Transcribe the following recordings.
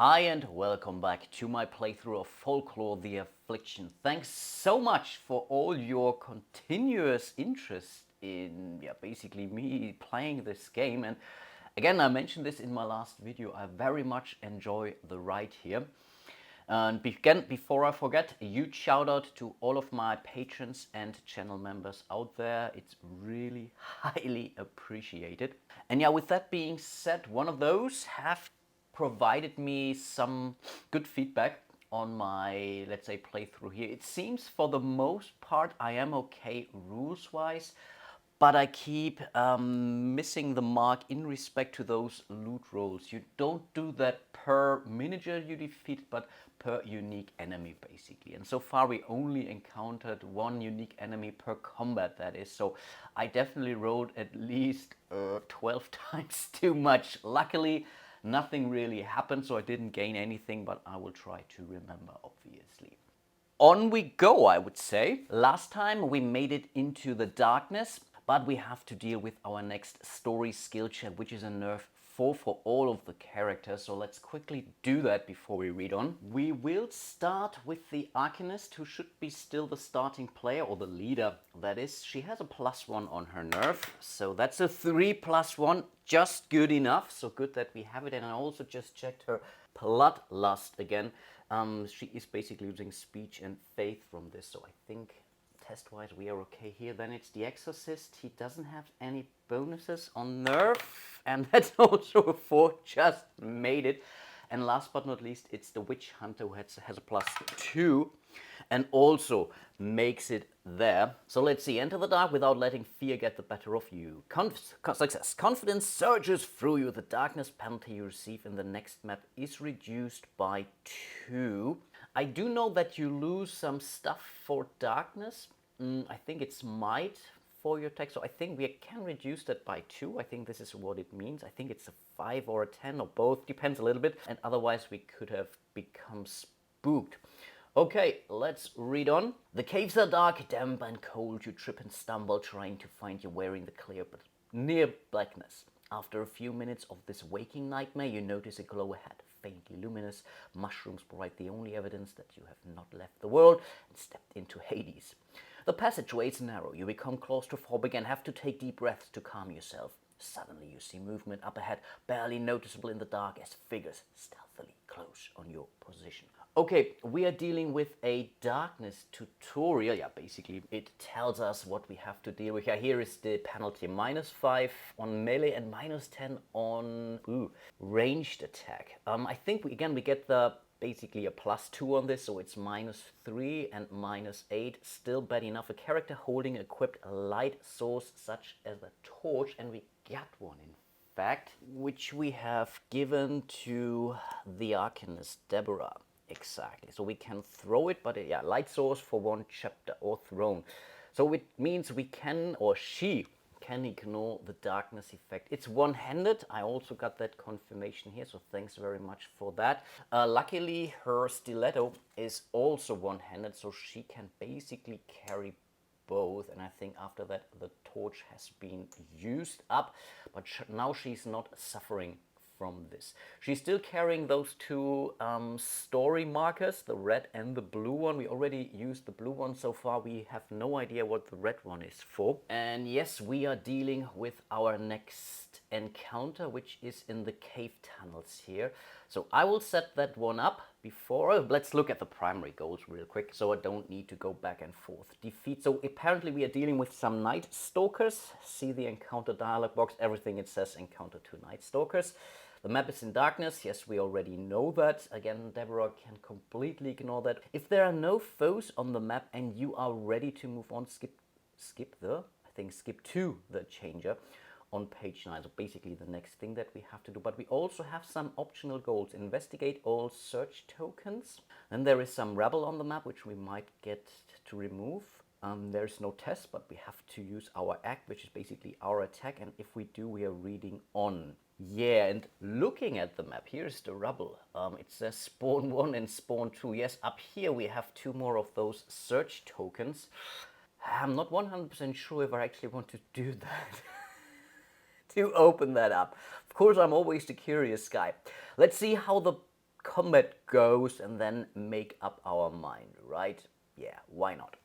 Hi and welcome back to my playthrough of Folklore, the Affliction. Thanks so much for all your continuous interest in, basically me playing this game. And again, I mentioned this in my last video, I very much enjoy the ride here. And again, before I forget, a huge shout out to all of my patrons and channel members out there. It's really highly appreciated. And yeah, with that being said, one of those have provided me some good feedback on my, let's say, playthrough here. It seems for the most part I am okay rules-wise, but I keep missing the mark in respect to those loot rolls. You don't do that per miniature you defeat, but per unique enemy, basically. And so far we only encountered one unique enemy per combat, that is. So I definitely rolled at least 12 times too much. Luckily, nothing really happened, so I didn't gain anything, but I will try to remember, obviously. On we go, I would say. Last time we made it into the darkness, but we have to deal with our next story skill check, which is a nerf 4 for all of the characters. So let's quickly do that before we read on. We will start with the Arcanist, who should be still the starting player, or the leader, that is. She has a +1 on her nerf, so that's a 3+1, just good enough. So good that we have it. And I also just checked her Bloodlust again. She is basically losing speech and faith from this, so I think test-wise we are okay here. Then it's the Exorcist. He doesn't have any bonuses on nerf, and that's also a 4, just made it. And last but not least, it's the Witch Hunter, who has a +2 and also makes it there. So let's see. Enter the dark without letting fear get the better of you. Success. Confidence surges through you. The darkness penalty you receive in the next map is reduced by 2. I do know that you lose some stuff for darkness. I think it's might for your attack, so I think we can reduce that by 2. I think this is what it means. I think it's a 5 or a 10 or both, depends a little bit, and otherwise we could have become spooked. Okay, let's read on. The caves are dark, damp and cold. You trip and stumble trying to find your way in the clear but near blackness. After a few minutes of this waking nightmare, you notice a glow ahead, faintly luminous. Mushrooms provide the only evidence that you have not left the world and stepped into Hades. The passageway is narrow. You become claustrophobic and have to take deep breaths to calm yourself. Suddenly you see movement up ahead, barely noticeable in the dark as figures stealthily close on your position. Okay, we are dealing with a darkness tutorial. Yeah, basically it tells us what we have to deal with. Here is the penalty: -5 on melee and -10 on ranged attack. I think we get the basically a +2 on this, so it's -3 and -8. Still bad enough. A character holding equipped a light source such as a torch, and we got one in fact, which we have given to the Arcanist, Deborah. Exactly. So we can throw it, but yeah, light source for 1 chapter or throne. So it means we can, or she can, ignore the darkness effect. It's one-handed. I also got that confirmation here, so thanks very much for that. Luckily, her stiletto is also one-handed, so she can basically carry both. And I think after that, the torch has been used up, but now she's not suffering from this. She's still carrying those 2 story markers, the red and the blue one. We already used the blue one so far. We have no idea what the red one is for. And yes, we are dealing with our next encounter, which is in the cave tunnels here. So I will set that one up before. Let's look at the primary goals real quick, so I don't need to go back and forth. Defeat. So apparently we are dealing with some Night Stalkers. See the encounter dialog box. Everything it says encounter 2 Night Stalkers. The map is in darkness. Yes, we already know that. Again, Deborah can completely ignore that. If there are no foes on the map and you are ready to move on, skip to the changer on page 9. So basically the next thing that we have to do. But we also have some optional goals. Investigate all search tokens. Then there is some rebel on the map, which we might get to remove. There's no test, but we have to use our act, which is basically our attack. And if we do, we are reading on. Yeah, and looking at the map, here's the rubble. It says spawn 1 and spawn 2. Yes, up here we have 2 more of those search tokens. I'm not 100% sure if I actually want to do that. To open that up. Of course, I'm always the curious guy. Let's see how the combat goes and then make up our mind, right? Yeah, why not?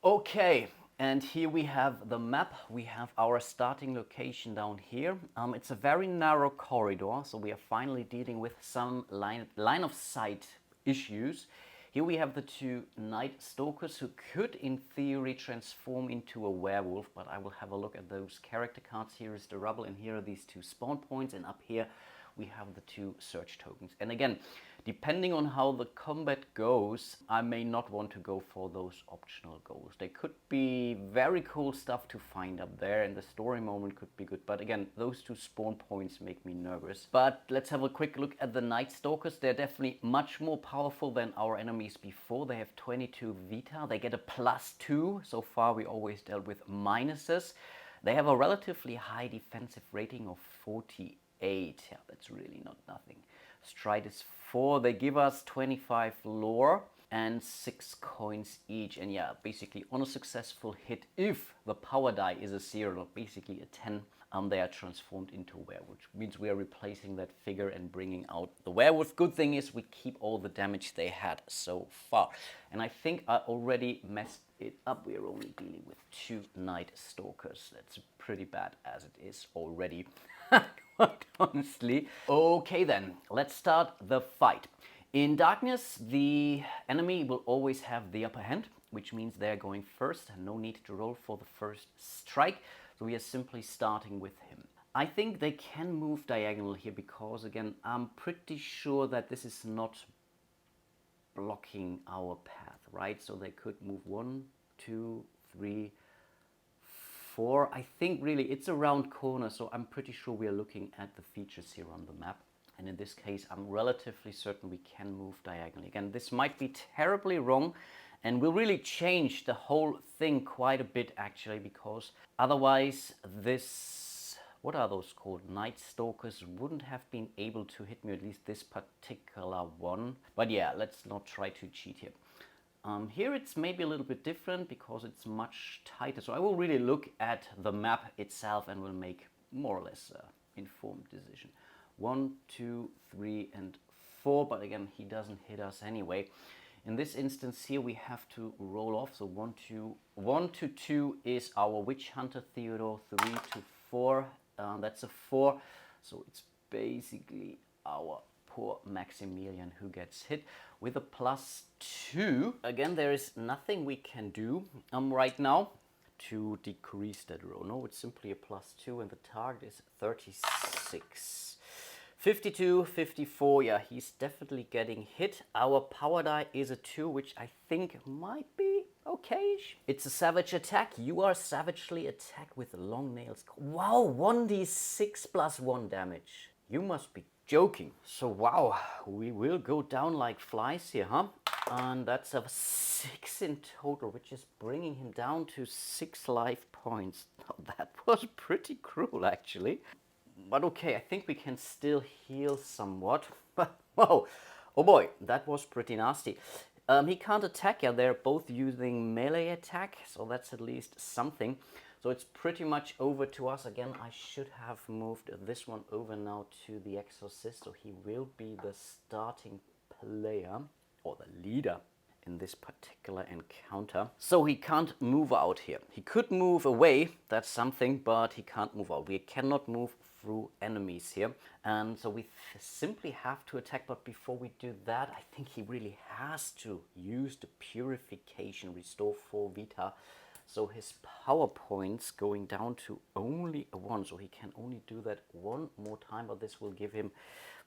Okay, and here we have the map. We have our starting location down here. It's a very narrow corridor, so we are finally dealing with some line of sight issues. Here we have the two Night Stalkers who could, in theory, transform into a werewolf, but I will have a look at those character cards. Here is the rubble, and here are these two spawn points, and up here we have the two search tokens. And again, depending on how the combat goes, I may not want to go for those optional goals. They could be very cool stuff to find up there, and the story moment could be good. But again, those two spawn points make me nervous. But let's have a quick look at the Night Stalkers. They're definitely much more powerful than our enemies before. They have 22 Vita. They get a +2. So far we always dealt with minuses. They have a relatively high defensive rating of 48. Yeah, that's really not nothing. Stride is 4. They give us 25 lore and 6 coins each. And yeah, basically on a successful hit, if the power die is a 0, basically a 10, they are transformed into werewolf, which means we are replacing that figure and bringing out the werewolf. Good thing is we keep all the damage they had so far. And I think I already messed it up. We are only dealing with 2 Night Stalkers. That's pretty bad as it is already. Quite honestly. Okay then, let's start the fight. In darkness, the enemy will always have the upper hand, which means they're going first. No need to roll for the first strike, so we are simply starting with him. I think they can move diagonal here because, again, I'm pretty sure that this is not blocking our path, right? So they could move 1, 2, 3, 4. I think really it's a round corner, so I'm pretty sure we are looking at the features here on the map. And in this case, I'm relatively certain we can move diagonally. Again, this might be terribly wrong and will really change the whole thing quite a bit actually, because otherwise this, what are those called? Night Stalkers wouldn't have been able to hit me, at least this particular one. But yeah, let's not try to cheat here. Here it's maybe a little bit different because it's much tighter. So I will really look at the map itself and will make more or less informed decision. 1, 2, 3, and 4. But again, he doesn't hit us anyway. In this instance here, we have to roll off. So 1, 2, 1 to 2 is our Witch Hunter Theodore. 3 to 4, that's a 4. So it's basically our poor Maximilian who gets hit with a +2. Again, there is nothing we can do right now to decrease that roll. No, it's simply a +2 and the target is 36. 52, 54, yeah, he's definitely getting hit. Our power die is a 2, which I think might be okay-ish. It's a savage attack. You are savagely attacked with long nails. Wow, 1d6 +1 damage. You must be joking. So wow, we will go down like flies here, huh? And that's a 6 in total, which is bringing him down to 6 life points. Now, that was pretty cruel actually. But okay, I think we can still heal somewhat. But whoa, oh boy, that was pretty nasty. He can't attack. Yeah, they're both using melee attack, so that's at least something. So it's pretty much over to us. Again, I should have moved this one over now to the Exorcist, so he will be the starting player, or the leader in this particular encounter. So he can't move out here. He could move away, that's something, but he can't move out. We cannot move through enemies here. And so we simply have to attack, but before we do that, I think he really has to use the Purification, restore 4 Vita. So his power points going down to only a 1, so he can only do that 1 more time, but this will give him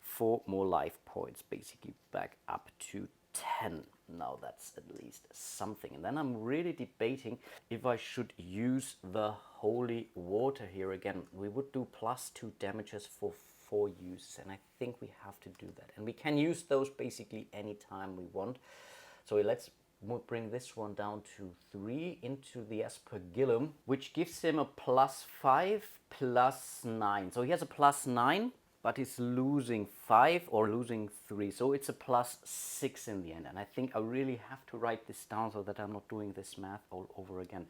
4 more life points, basically back up to 10. Now that's at least something. And then I'm really debating if I should use the Holy Water here again. We would do +2 damages for 4 uses, and I think we have to do that. And we can use those basically anytime we want. So let's bring this one down to 3 into the Aspergillum, which gives him a +5, +9. So he has a +9, but he's losing 5 or losing 3. So it's a +6 in the end. And I think I really have to write this down so that I'm not doing this math all over again.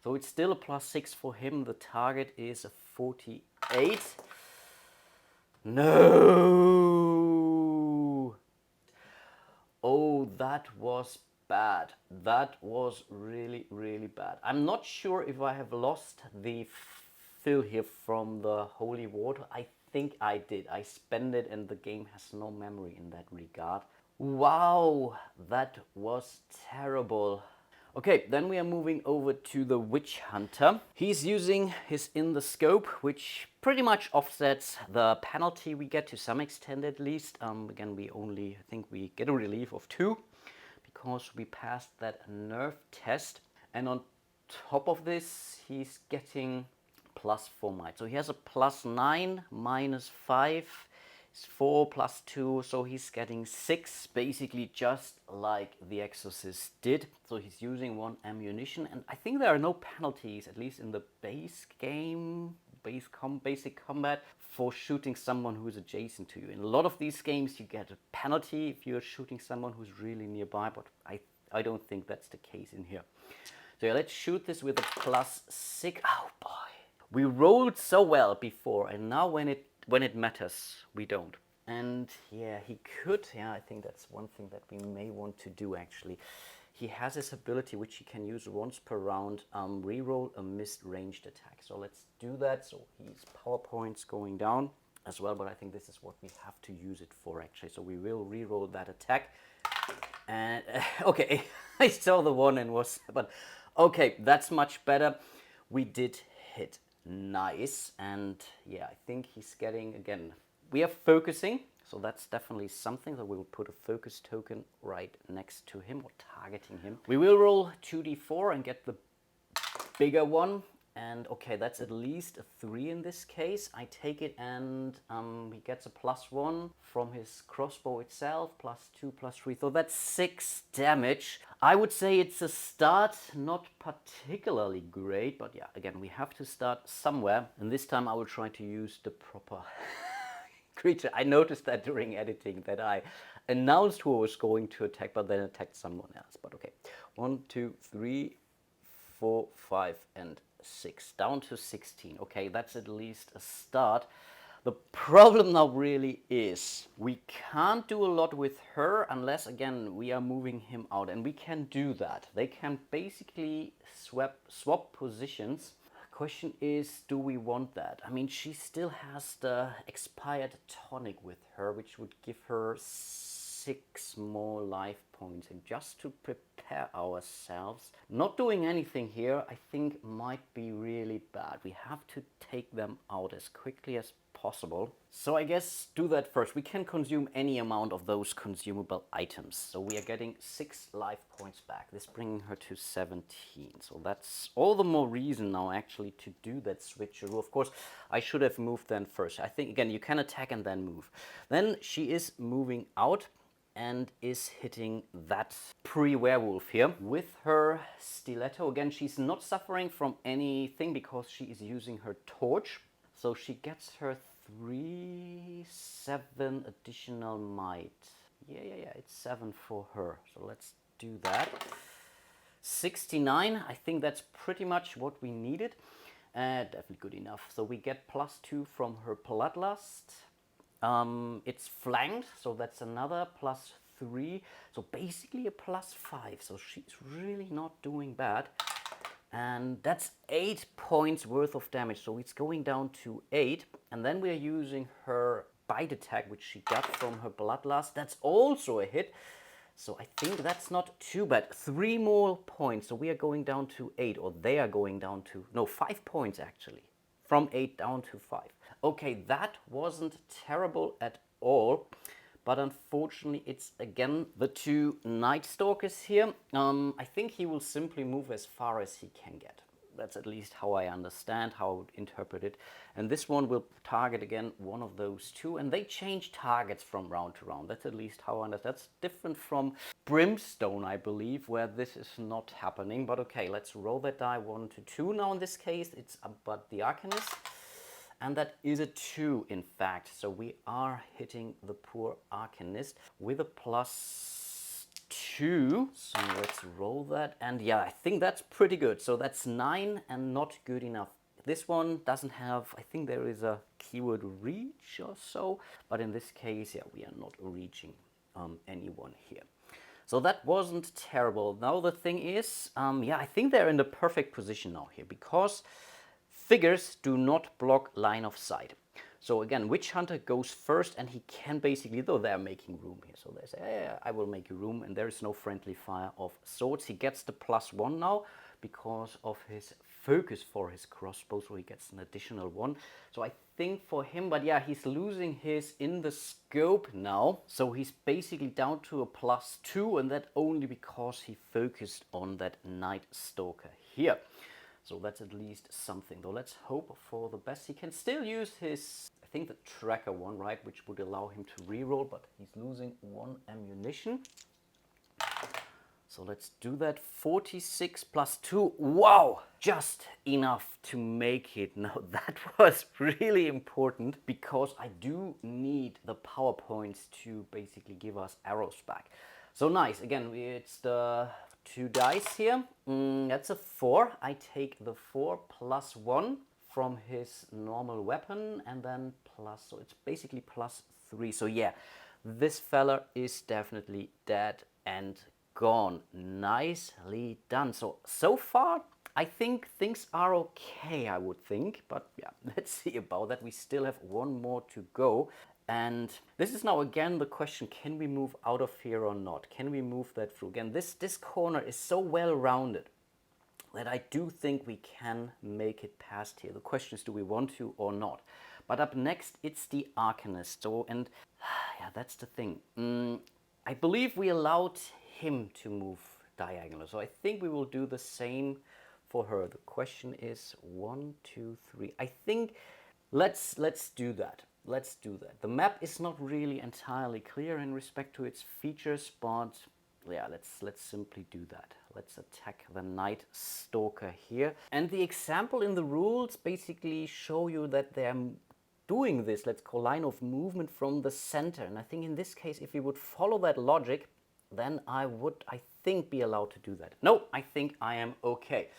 So it's still a +6 for him. The target is a 48. No! that was bad. That was really, really bad. I'm not sure if I have lost the fill here from the holy water. I think I did. I spent it and the game has no memory in that regard. Wow, that was terrible. Okay, then we are moving over to the Witch Hunter. He's using his In the Scope, which pretty much offsets the penalty we get to some extent at least. Again, we only, I think we get a relief of 2 because we passed that nerf test. And on top of this, he's getting +4 might. So he has a +9, -5. 4 + 2, so he's getting 6, basically just like the Exorcist did. So he's using 1 ammunition, and I think there are no penalties, at least in the base game, basic combat, for shooting someone who's adjacent to you. In a lot of these games, you get a penalty if you're shooting someone who's really nearby, but I don't think that's the case in here. So yeah, let's shoot this with a +6. Oh boy, we rolled so well before, and now when it matters, we don't. And yeah, he could, I think that's one thing that we may want to do actually. He has this ability which he can use once per round, reroll a missed ranged attack. So let's do that. So his power points going down as well, but I think this is what we have to use it for actually. So we will reroll that attack. And okay, I saw the one and was, but okay, that's much better. We did hit. Nice. And yeah, I think he's getting, again, we are focusing, so that's definitely something. So we will put a focus token right next to him or targeting him. We will roll 2d4 and get the bigger one. And okay, that's at least a 3 in this case. I take it, and he gets a +1 from his crossbow itself, +2, +3. So that's 6 damage. I would say it's a start, not particularly great, but yeah, again, we have to start somewhere. And this time I will try to use the proper creature. I noticed that during editing that I announced who was going to attack, but then attacked someone else. But okay, 1, 2, 3, 4, 5, and 6, down to 16. Okay, that's at least a start. The problem now really is we can't do a lot with her unless, again, we are moving him out, and we can do that. They can basically swap positions. Question is, do we want that? I mean, she still has the expired tonic with her, which would give her 6 more life points. And just to prepare ourselves, not doing anything here, I think might be really bad. We have to take them out as quickly as possible. So I guess do that first. We can consume any amount of those consumable items. So we are getting 6 life points back. This bringing her to 17. So that's all the more reason now actually to do that switcheroo. Of course, I should have moved then first. I think, again, you can attack and then move. Then she is moving out and is hitting that pre-werewolf here with her stiletto. Again, she's not suffering from anything because she is using her torch. So she gets her 7 additional might. Yeah, it's 7 for her. So let's do that. 69, I think that's pretty much what we needed. Definitely good enough. So we get +2 from her bloodlust. It's flanked, so that's another +3. So basically a +5. So she's really not doing bad. And that's 8 points worth of damage. So it's going down to 8. And then we are using her bite attack, which she got from her bloodlust. That's also a hit. So I think that's not too bad. 3 more points. So we are going down to 8, or they are going down to, no, 5 points actually. From 8 down to 5. Okay, that wasn't terrible at all. But unfortunately, it's again the 2 Night Stalkers here. I think he will simply move as far as he can get. That's at least how I understand, how I would interpret it. And this one will target again one of those 2. And they change targets from round to round. That's at least how I understand. That's different from Brimstone, I believe, where this is not happening. But okay, let's roll that die 1 to 2. Now in this case, it's about the Arcanist. And that is a 2, in fact. So we are hitting the poor Arcanist with a +2. So let's roll that. And yeah, I think that's pretty good. So that's 9 and not good enough. This one doesn't have, I think there is a keyword reach or so. But in this case, yeah, we are not reaching anyone here. So that wasn't terrible. Now the thing is, yeah, I think they're in the perfect position now here, because figures do not block line of sight. So again, Witch Hunter goes first, and he can basically, though they're making room here, so they say, hey, I will make you room, and there is no friendly fire of swords. He gets the +1 now because of his focus for his crossbow, so he gets an additional 1. So I think for him, but yeah, he's losing his in the scope now, so he's basically down to a +2, and that only because he focused on that Night Stalker here. So that's at least something, though let's hope for the best. He can still use his, I think, the tracker one, right, which would allow him to reroll, but he's losing 1 ammunition. So let's do that. 46 + 2. Wow! Just enough to make it. Now that was really important, because I do need the power points to basically give us arrows back. So nice. Again, it's the 2 dice here. That's a 4. I take the 4 +1 from his normal weapon, and then so it's basically +3. So yeah, this fella is definitely dead and gone. Nicely done. So far, I think things are okay, I would think. But yeah, let's see about that. We still have 1 more to go. And this is now again the question, can we move out of here or not? Can we move that through? Again, this corner is so well rounded that I do think we can make it past here. The question is, do we want to or not? But up next, it's the Arcanist. So, and yeah, that's the thing. I believe we allowed him to move diagonal. So I think we will do the same for her. The question is 1, 2, 3. I think let's do that. Let's do that. The map is not really entirely clear in respect to its features, but yeah, let's simply do that. Let's attack the Night Stalker here. And the example in the rules basically show you that they're doing this, let's call, line of movement from the center. And I think in this case, if we would follow that logic, then I would, I think, be allowed to do that. No, I think I am okay.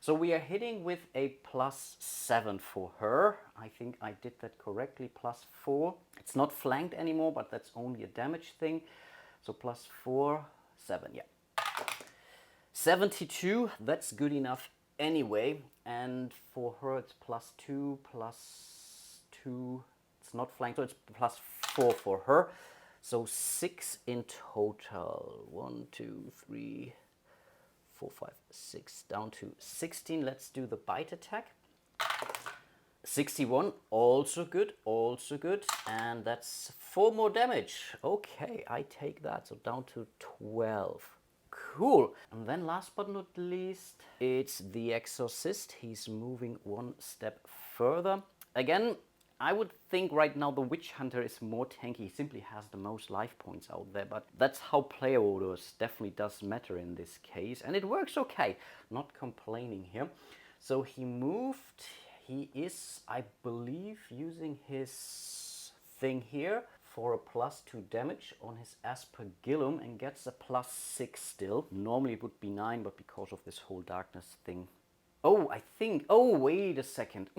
So we are hitting with a +7 for her. I think I did that correctly, +4. It's not flanked anymore, but that's only a damage thing. So +4, 7, yeah. 72, that's good enough anyway. And for her, it's +2, +2. It's not flanked, so it's +4 for her. So 6 in total. 1, 2, 3, 4, 5, 6, down to 16. Let's do the bite attack. 61, also good, also good. And that's 4 more damage. Okay, I take that. So down to 12. Cool. And then last but not least, it's the Exorcist. He's moving 1 step further. Again, I would think right now the Witch Hunter is more tanky. He simply has the most life points out there, but that's how player orders definitely does matter in this case. And it works okay. Not complaining here. So he moved. He is, I believe, using his thing here for a +2 damage on his Aspergillum and gets a +6 still. Normally it would be 9, but because of this whole darkness thing. Oh, I think, oh, wait a second.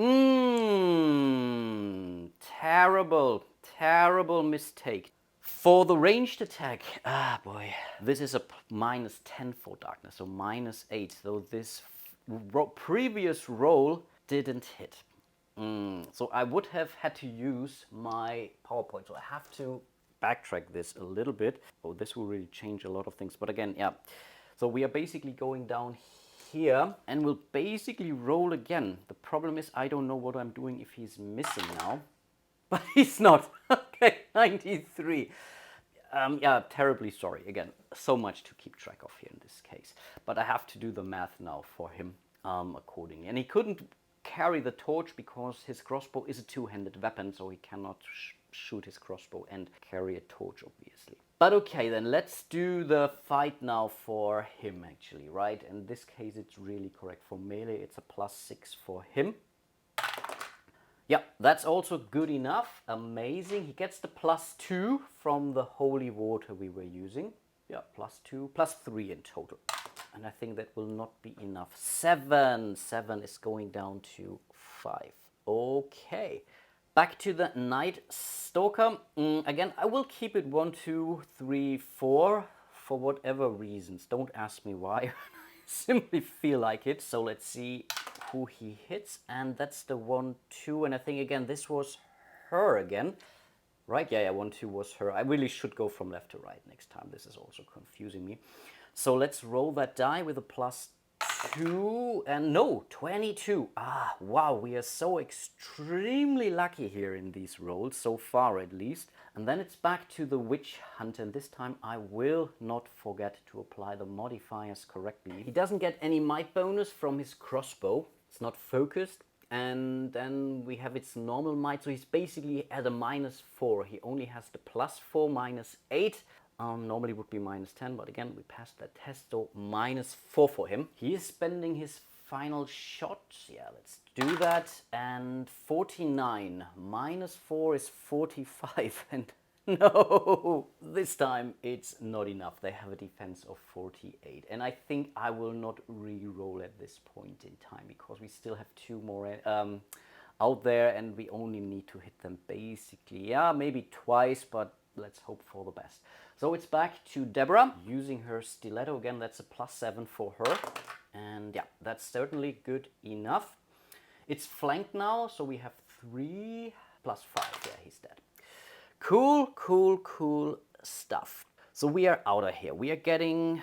Terrible, terrible mistake. For the ranged attack, boy, this is a -10 for darkness, so -8. So this previous roll didn't hit. So I would have had to use my PowerPoint. So I have to backtrack this a little bit. Oh, this will really change a lot of things. But again, yeah. So we are basically going down here and we'll basically roll again. The problem is I don't know what I'm doing if he's missing now. But he's not. Okay, 93. Yeah, terribly sorry. Again, so much to keep track of here in this case. But I have to do the math now for him accordingly. And he couldn't carry the torch because his crossbow is a 2-handed weapon, so he cannot shoot his crossbow and carry a torch, obviously. But okay, then let's do the fight now for him, actually, right? In this case, it's really correct. For melee, it's a +6 for him. Yeah, that's also good enough. Amazing. He gets the +2 from the holy water we were using. Yeah, +2, +3 in total. And I think that will not be enough. 7. 7 is going down to 5. Okay. Back to the Night Stalker. Again, I will keep it 1, 2, 3, 4 for whatever reasons. Don't ask me why. I simply feel like it. So let's see who he hits. And that's the 1-2. And I think, again, this was her again. Right? Yeah, 1-2 was her. I really should go from left to right next time. This is also confusing me. So let's roll that die with a +2. And no, 22. Ah, wow. We are so extremely lucky here in these rolls, so far at least. And then it's back to the Witch Hunter. And this time I will not forget to apply the modifiers correctly. He doesn't get any might bonus from his crossbow. It's not focused. And then we have its normal might, so he's basically at a -4. He only has the +4, -8. Normally would be -10, but again, we passed that test, so -4 for him. He is spending his final shot. Yeah, let's do that. And 49 -4 is 45, and no, this time it's not enough. They have a defense of 48, and I think I will not re-roll at this point in time because we still have 2 more out there, and we only need to hit them basically, yeah, maybe twice, but let's hope for the best. So it's back to Deborah using her stiletto again. That's a +7 for her, and yeah, that's certainly good enough. It's flanked now, so we have 3 +5. Yeah, he's dead. Cool, cool, cool stuff. So we are out of here. We are getting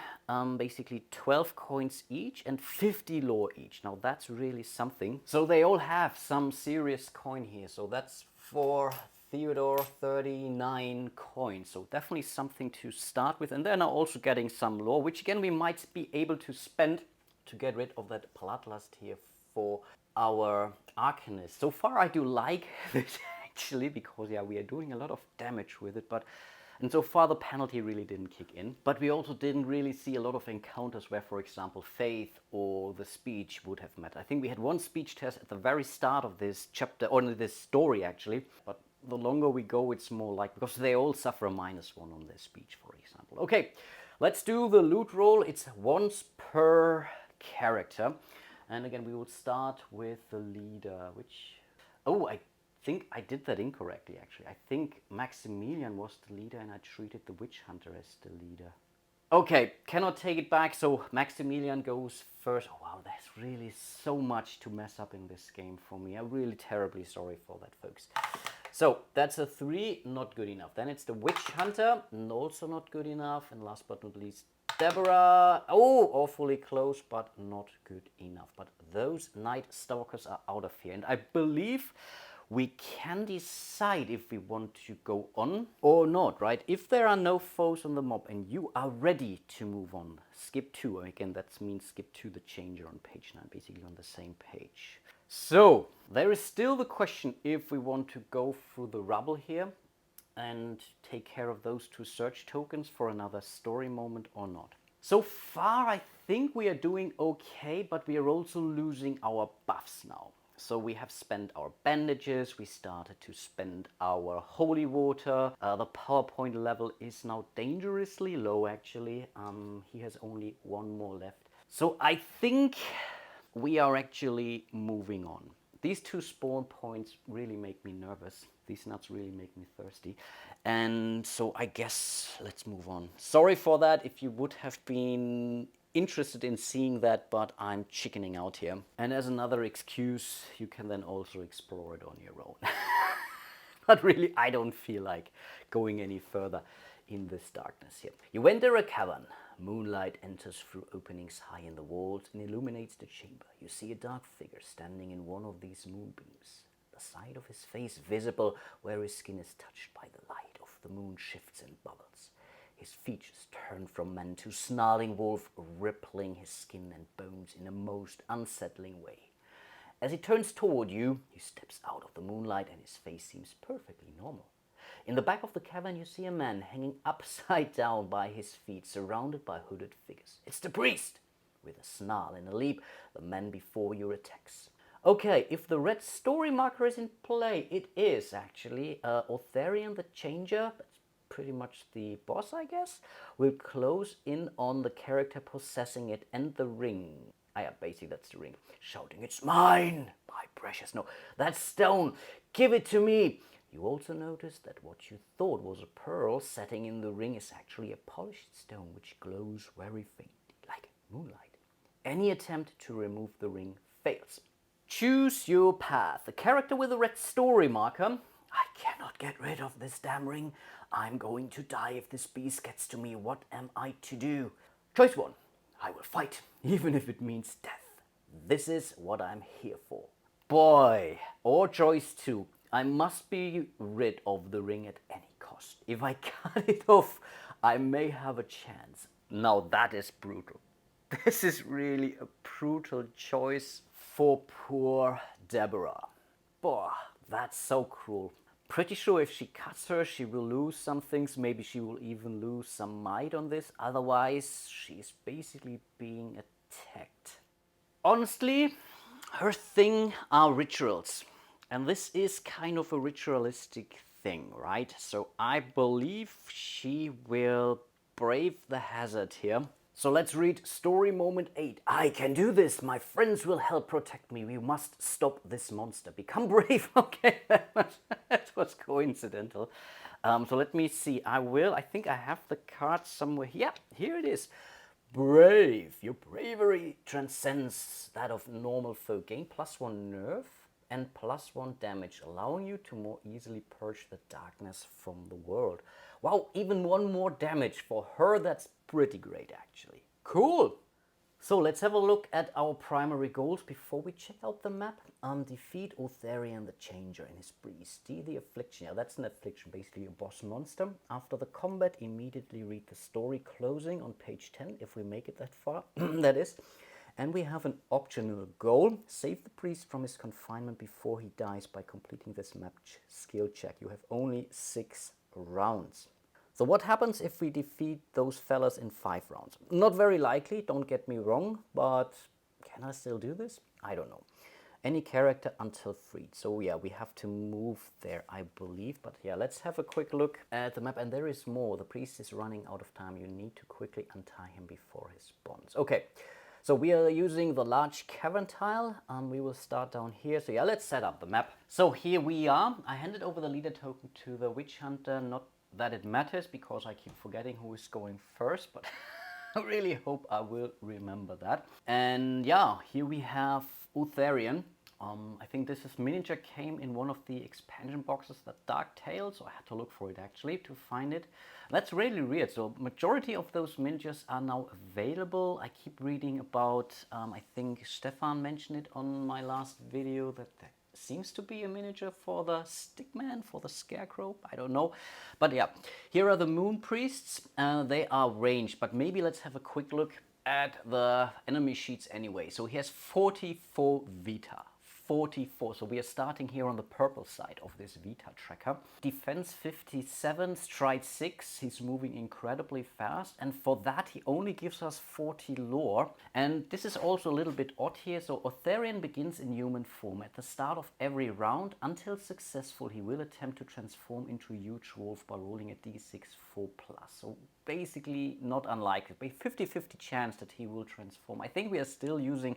basically 12 coins each and 50 lore each. Now that's really something. So they all have some serious coin here. So that's for Theodore 39 coins. So definitely something to start with. And then are also getting some lore, which again we might be able to spend to get rid of that bloodlust here for our Arcanist. So far I do like this actually, because yeah, we are doing a lot of damage with it, and so far the penalty really didn't kick in. But we also didn't really see a lot of encounters where, for example, faith or the speech would have met. I think we had one speech test at the very start of this chapter, or this story actually, but the longer we go, it's more like, because they all suffer a -1 on their speech, for example. Okay, let's do the loot roll. It's once per character. And again, we will start with the leader, which, oh, I think I did that incorrectly actually. I think Maximilian was the leader and I treated the Witch Hunter as the leader. Okay, cannot take it back, so Maximilian goes first. Oh wow, there's really so much to mess up in this game for me. I'm really terribly sorry for that, folks. So that's a 3, not good enough. Then it's the Witch Hunter, and also not good enough. And last but not least, Deborah. Oh, awfully close, but not good enough. But those Night Stalkers are out of here. And I believe we can decide if we want to go on or not, right? If there are no foes on the mob and you are ready to move on, skip 2. Again, that means skip to the changer on page 9, basically on the same page. So there is still the question if we want to go through the rubble here and take care of those 2 search tokens for another story moment or not. So far, I think we are doing okay, but we are also losing our buffs now. So we have spent our bandages, we started to spend our holy water. The PowerPoint level is now dangerously low actually. He has only 1 more left. So I think we are actually moving on. These 2 spawn points really make me nervous. These nuts really make me thirsty. And so I guess let's move on. Sorry for that if you would have been interested in seeing that, but I'm chickening out here. And as another excuse, you can then also explore it on your own. But really, I don't feel like going any further in this darkness here. You enter a cavern. Moonlight enters through openings high in the walls and illuminates the chamber. You see a dark figure standing in one of these moonbeams. The side of his face visible where his skin is touched by the light of the moon shifts and bubbles. His features turn from man to snarling wolf, rippling his skin and bones in a most unsettling way. As he turns toward you, he steps out of the moonlight and his face seems perfectly normal. In the back of the cavern you see a man hanging upside down by his feet, surrounded by hooded figures. It's the priest! With a snarl and a leap, the man before you attacks. Okay, if the red story marker is in play, it is actually Autherian the Changer, that's pretty much the boss I guess, will close in on the character possessing it and the ring. Yeah, basically that's the ring. Shouting, "It's mine, my precious, no, that stone, give it to me." You also notice that what you thought was a pearl setting in the ring is actually a polished stone which glows very faintly, like moonlight. Any attempt to remove the ring fails. Choose your path. The character with the red story marker. I cannot get rid of this damn ring. I'm going to die if this beast gets to me. What am I to do? Choice 1. I will fight, even if it means death. This is what I'm here for. Boy. Or choice 2. I must be rid of the ring at any cost. If I cut it off, I may have a chance. Now that is brutal. This is really a brutal choice for poor Deborah. Boy, that's so cruel. Pretty sure if she cuts her, she will lose some things. Maybe she will even lose some might on this. Otherwise, she's basically being attacked. Honestly, her thing are rituals. And this is kind of a ritualistic thing, right? So I believe she will brave the hazard here. So let's read story moment 8. I can do this. My friends will help protect me. We must stop this monster. Become brave. Okay, that was coincidental. So let me see. I think I have the card somewhere. Yeah, here it is. Brave. Your bravery transcends that of normal folk. Gain +1 nerve and +1 damage, allowing you to more easily purge the darkness from the world. Wow, even 1 more damage. For her, that's pretty great, actually. Cool! So let's have a look at our primary goals before we check out the map. Defeat Autherian the Changer and his priest. The Affliction. Yeah, that's an affliction, basically a boss monster. After the combat, immediately read the story closing on page 10, if we make it that far, that is. And we have an optional goal. Save the priest from his confinement before he dies by completing this map skill check. You have only 6 rounds. So what happens if we defeat those fellas in 5 rounds? Not very likely, don't get me wrong, but can I still do this? I don't know. Any character until freed. So yeah, we have to move there, I believe. But yeah, let's have a quick look at the map. And there is more. The priest is running out of time. You need to quickly untie him before he spawns. Okay. So we are using the large cavern tile. We will start down here. So yeah, let's set up the map. So here we are. I handed over the leader token to the witch hunter. Not that it matters because I keep forgetting who is going first, but I really hope I will remember that. And yeah, here we have Autherian. I think this is miniature came in one of the expansion boxes, that Dark Tale, so I had to look for it actually to find it. That's really weird. So majority of those miniatures are now available. I keep reading about, I think Stefan mentioned it on my last video, that there seems to be a miniature for the Stickman, for the Scarecrow, I don't know. But yeah, here are the Moon Priests. They are ranged, but maybe let's have a quick look at the enemy sheets anyway. So he has 44 Vita. 44, so we are starting here on the purple side of this Vita tracker. Defense 57, stride 6, he's moving incredibly fast, and for that he only gives us 40 lore. And this is also a little bit odd here. So Autherian begins in human form. At the start of every round, until successful, he will attempt to transform into a huge wolf by rolling a d6 4+. So basically not unlikely, 50-50 chance that he will transform. I think we are still using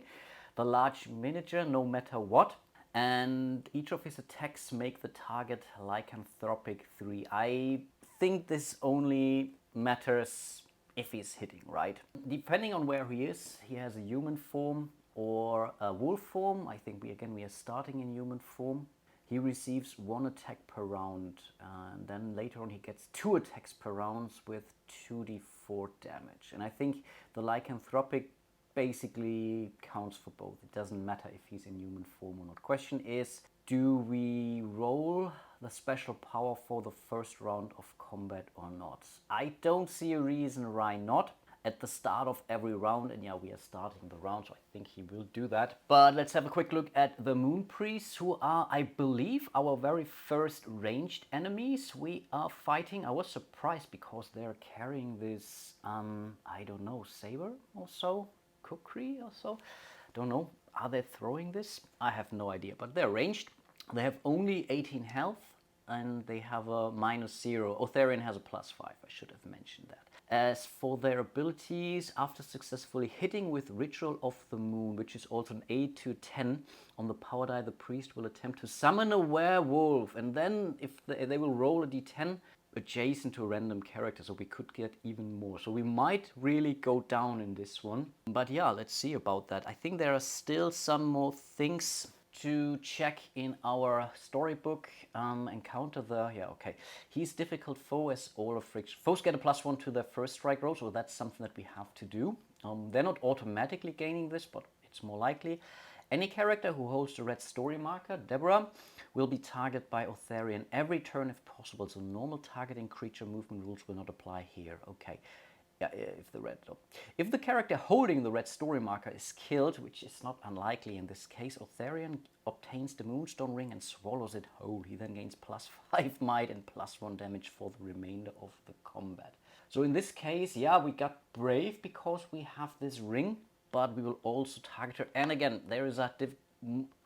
the large miniature no matter what, and each of his attacks make the target lycanthropic 3. I think this only matters if he's hitting, right? Depending on where he is, he has a human form or a wolf form. I think we are starting in human form. He receives 1 attack per round, and then later on he gets 2 attacks per round with 2d4 damage. And I think the lycanthropic basically counts for both. It doesn't matter if he's in human form or not. Question is, do we roll the special power for the first round of combat or not? I don't see a reason why not. At the start of every round, and yeah, we are starting the round, so I think he will do that. But let's have a quick look at the Moon Priests, who are, I believe, our very first ranged enemies we are fighting. I was surprised because they're carrying this, I don't know, saber or so? Kukri or so? Don't know. Are they throwing this? I have no idea, but they're ranged. They have only 18 health and they have a -0. Autherian has a +5. I should have mentioned that. As for their abilities, after successfully hitting with Ritual of the Moon, which is also an 8 to 10 on the power die, the priest will attempt to summon a werewolf, and then if they will roll a d10 adjacent to a random character, so we could get even more. So we might really go down in this one. But yeah, let's see about that. I think there are still some more things to check in our storybook. Encounter the, yeah, okay. He's difficult foe as all affliction. Foes get a +1 to their first strike roll, so that's something that we have to do. They're not automatically gaining this, but it's more likely. Any character who holds the red story marker, Deborah, will be targeted by Autherian every turn if possible. So normal targeting creature movement rules will not apply here. Okay. Yeah, if the character holding the red story marker is killed, which is not unlikely in this case, Autherian obtains the Moonstone Ring and swallows it whole. He then gains +5 might and +1 damage for the remainder of the combat. So in this case, yeah, we got brave because we have this ring, but we will also target her. And again, there is a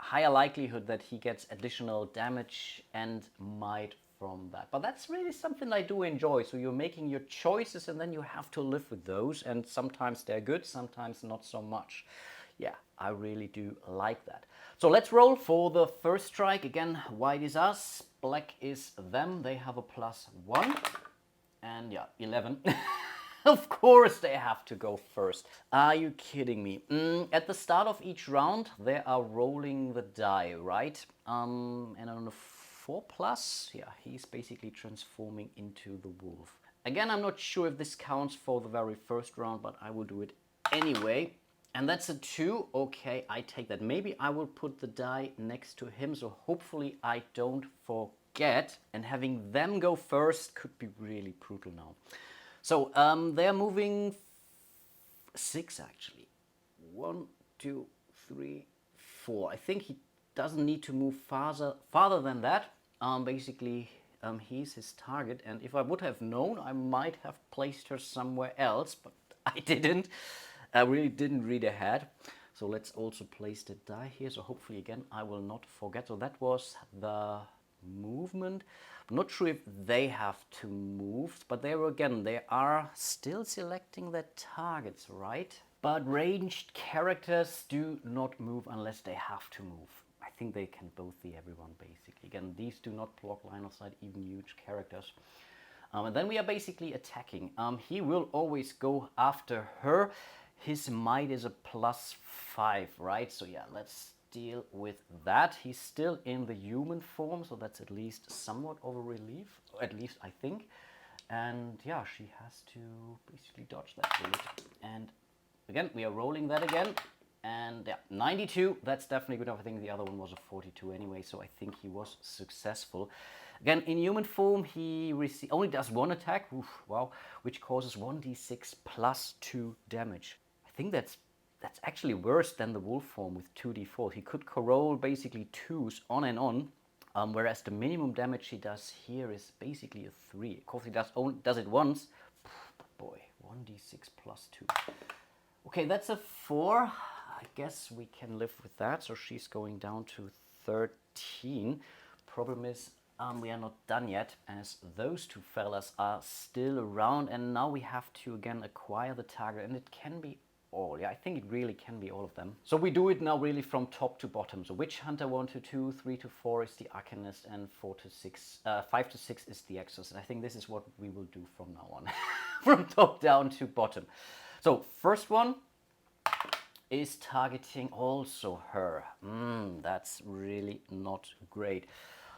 higher likelihood that he gets additional damage and might from that. But that's really something I do enjoy. So you're making your choices and then you have to live with those. And sometimes they're good, sometimes not so much. Yeah, I really do like that. So let's roll for the first strike. Again, white is us, black is them. They have a +1. And yeah, 11. Of course they have to go first. Are you kidding me? At the start of each round, they are rolling the die, right? And on a 4+, yeah, he's basically transforming into the wolf. Again, I'm not sure if this counts for the very first round, but I will do it anyway. And that's a 2. Okay, I take that. Maybe I will put the die next to him, so hopefully I don't forget. And having them go first could be really brutal now. So they're moving 6 actually. 1, 2, 3, 4. I think he doesn't need to move farther than that. Basically, he's his target. And if I would have known, I might have placed her somewhere else, but I didn't. I really didn't read ahead. So let's also place the die here. So hopefully, again, I will not forget. So that was the movement. I'm not sure if they have to move, but they are still selecting their targets, right? But ranged characters do not move unless they have to move. I think they can both be everyone, basically. Again, these do not block line of sight, even huge characters. And then we are basically attacking. He will always go after her. His might is a +5, right? So yeah, let's deal with that. He's still in the human form, so that's at least somewhat of a relief, or at least I think. And yeah, she has to basically dodge that bullet. And again, we are rolling that again. And yeah, 92, that's definitely good enough. I think the other one was a 42 anyway, so I think he was successful. Again, in human form, he only does 1 attack, wow, which causes 1d6 +2 damage. I think that's actually worse than the wolf form with 2d4. He could roll basically 2s on and on, whereas the minimum damage he does here is basically a 3. Of course, he does it once. But boy, 1d6 +2. Okay, that's a 4. I guess we can live with that. So she's going down to 13. Problem is, we are not done yet, as those two fellas are still around. And now we have to, again, acquire the target. And it can be all. Yeah, I think it really can be all of them. So we do it now really from top to bottom. So Witch Hunter 1 to 2, 3 to 4 is the Arcanist, and 5 to 6 is the Exorcist. I think this is what we will do from now on, from top down to bottom. So first one is targeting also her. That's really not great.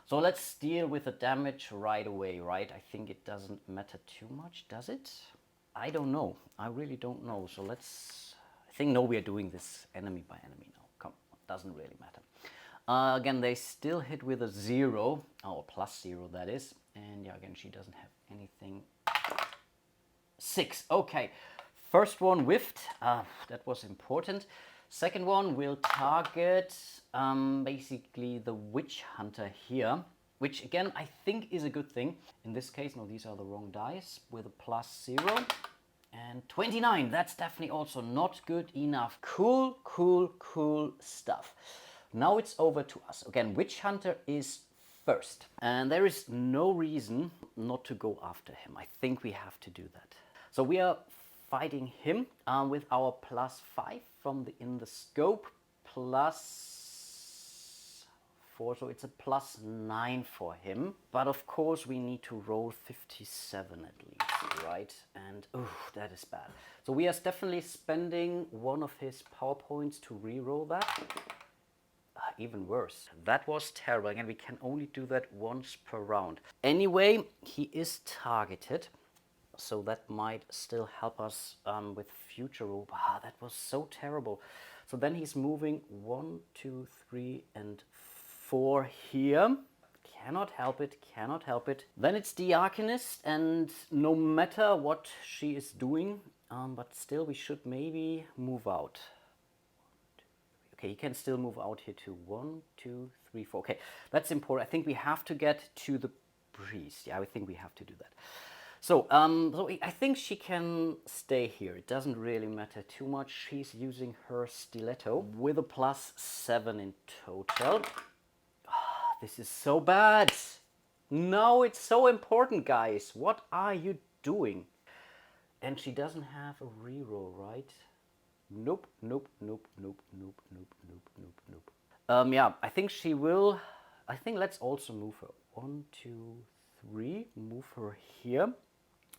So let's deal with the damage right away, right? I think it doesn't matter too much, does it? I don't know. I really don't know. So I think no, we are doing this enemy by enemy now. Come on, doesn't really matter. Again, they still hit with a 0, or +0 that is. And yeah, again, she doesn't have anything. 6, okay. First one whiffed, that was important. Second one will target basically the Witch Hunter here, which again I think is a good thing. In this case, no, these are the wrong dice, with a +0. And 29, that's definitely also not good enough. Cool, cool, cool stuff. Now it's over to us. Again, Witch Hunter is first. And there is no reason not to go after him. I think we have to do that. So we are fighting him with our +5 from in the scope, +4, so it's a +9 for him. But of course we need to roll 57 at least, right? And that is bad. So we are definitely spending one of his power points to reroll that. Even worse. That was terrible. Again, we can only do that once per round. Anyway, he is targeted, so that might still help us with future roll. That was so terrible. So then he's moving 1, 2, 3, and 4 here. Cannot help it, cannot help it. Then it's the Arcanist, and no matter what she is doing, but still we should maybe move out. Okay, he can still move out here to 1, 2, 3, 4. Okay, that's important. I think we have to get to the priest. Yeah, I think we have to do that. So, I think she can stay here. It doesn't really matter too much. She's using her stiletto with a +7 in total. This is so bad. No, it's so important, guys. What are you doing? And she doesn't have a reroll, right? Nope, nope, nope, nope, nope, nope, nope, nope, nope. Yeah, I think she will. I think let's also move her. 1, 2, 3. Move her here.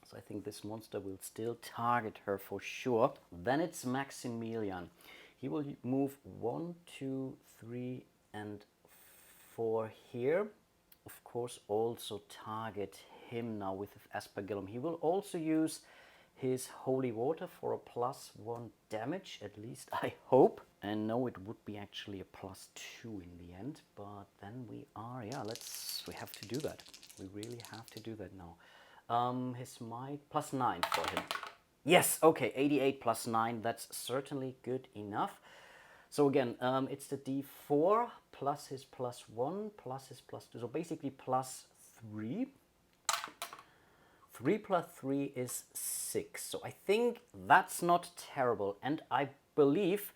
So I think this monster will still target her for sure. Then it's Maximilian. He will move 1, 2, 3, and 4 here. Of course, also target him now with Aspergillum. He will also use his holy water for a +1 damage, at least I hope. And no, it would be actually a +2 in the end, but then we are, yeah, we have to do that. We really have to do that now. His might, +9 for him. Yes, okay, 88 +9, that's certainly good enough. So again, it's the D4 plus his +1 plus his +2, so basically +3. 3 + 3 is 6. So I think that's not terrible. And I believe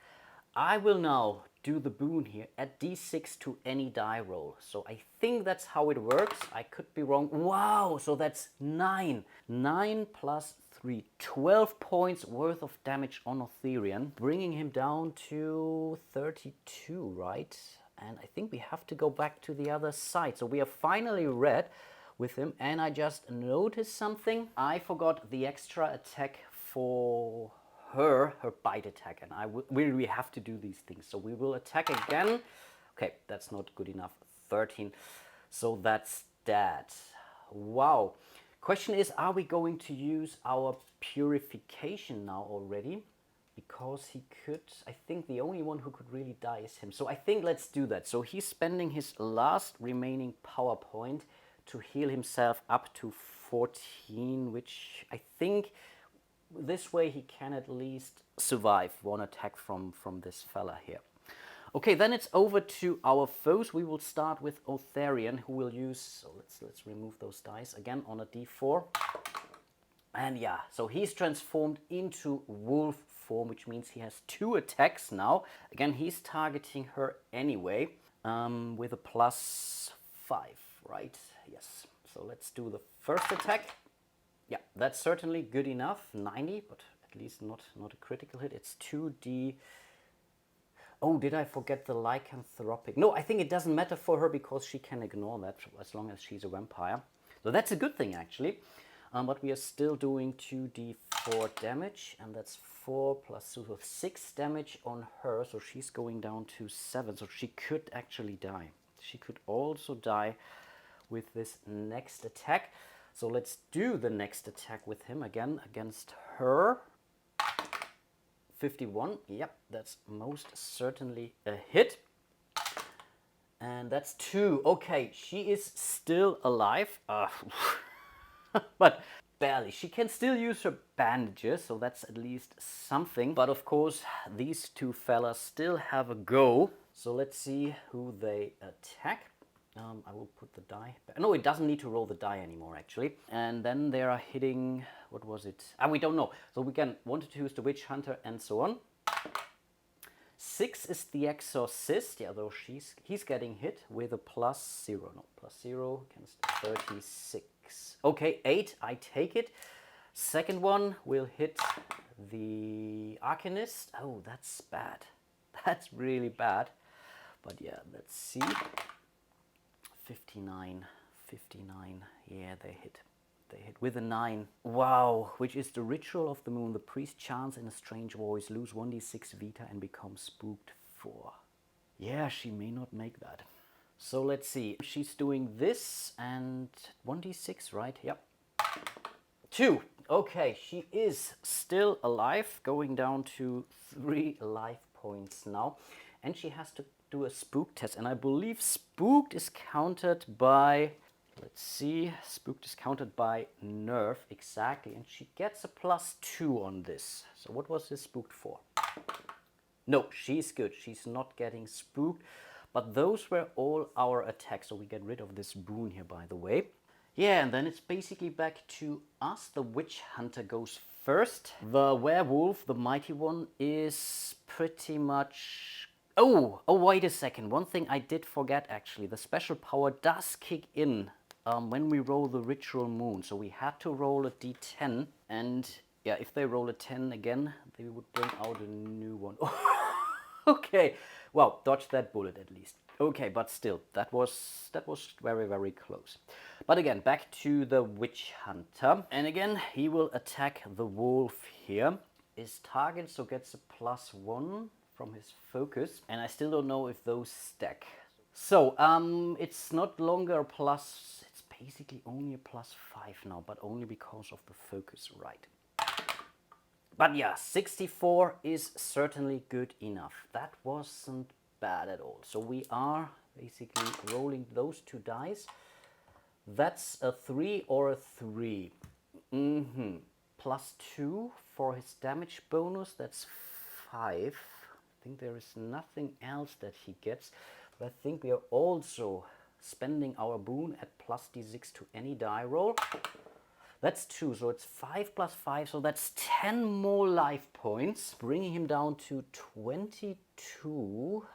I will now do the boon here, add D6 to any die roll. So I think that's how it works. I could be wrong. Wow, so that's 9. 9 + 3, 12 points worth of damage on Autherian, bringing him down to 32, right? And I think we have to go back to the other side. So we are finally red with him, and I just noticed something. I forgot the extra attack for her bite attack, and we have to do these things. So we will attack again. Okay, that's not good enough. 13. So that's that. Wow. Question is, are we going to use our purification now already? Because he could, I think the only one who could really die is him. So I think let's do that. So he's spending his last remaining power point to heal himself up to 14, which I think this way he can at least survive one attack from this fella here. Okay, then it's over to our foes. We will start with Autherian, who will use, so let's remove those dice again on a D4. And yeah, so he's transformed into wolf form, which means he has 2 attacks now. Again, he's targeting her anyway, with a +5, right? Yes. So let's do the first attack. Yeah, that's certainly good enough. 90, but at least not a critical hit. It's 2D. Oh, did I forget the lycanthropic? No, I think it doesn't matter for her because she can ignore that as long as she's a vampire. So that's a good thing, actually. But we are still doing 2d4 damage, and that's 4 plus 2, so 6 damage on her. So she's going down to 7, so she could actually die. She could also die with this next attack. So let's do the next attack with him again against her. 51, yep, that's most certainly a hit. And that's 2. Okay, she is still alive, but barely. She can still use her bandages, so that's at least something. But of course, these 2 fellas still have a go. So let's see who they attack. I will put the die back. No, it doesn't need to roll the die anymore, actually. And then they are hitting, what was it? We don't know. So we can 1 to 2 is the Witch Hunter and so on. 6 is the Exorcist. Yeah, though he's getting hit with a +0. No, +0 against 36. Okay, 8, I take it. Second one will hit the Arcanist. Oh, that's bad. That's really bad. But yeah, let's see. 59, 59. Yeah, they hit. They hit with a 9. Wow, which is the Ritual of the Moon. The priest chants in a strange voice, lose 1d6 Vita and become spooked 4. Yeah, she may not make that. So let's see. She's doing this and 1d6, right? Yep. 2. Okay, she is still alive, going down to 3 life points now. And she has to do a spook test. And I believe spooked is counted by... Let's see, spooked is counted by nerve, exactly, and she gets a +2 on this. So what was this spooked for? No, she's good, she's not getting spooked, but those were all our attacks, so we get rid of this boon here, by the way. Yeah, and then it's basically back to us. The witch hunter goes first. The werewolf, the mighty one, is pretty much... Oh, wait a second, one thing I did forget actually. The special power does kick in when we roll the ritual moon. So we had to roll a d10, and yeah, if they roll a 10 again, they would bring out a new one. Okay, well, dodge that bullet at least. Okay, but still, that was very, very close. But again, back to the witch hunter, and again he will attack the wolf here. His target so gets a +1 from his focus, and I still don't know if those stack. So it's not longer a plus, it's basically only a +5 now, but only because of the focus, right? But yeah, 64 is certainly good enough. That wasn't bad at all. So we are basically rolling those 2 dice. That's a 3 or a 3. +2 for his damage bonus, that's 5. I think there is nothing else that he gets. But I think we are also spending our boon at +d6 to any die roll. That's 2, so it's 5 + 5, so that's 10 more life points, bringing him down to 22.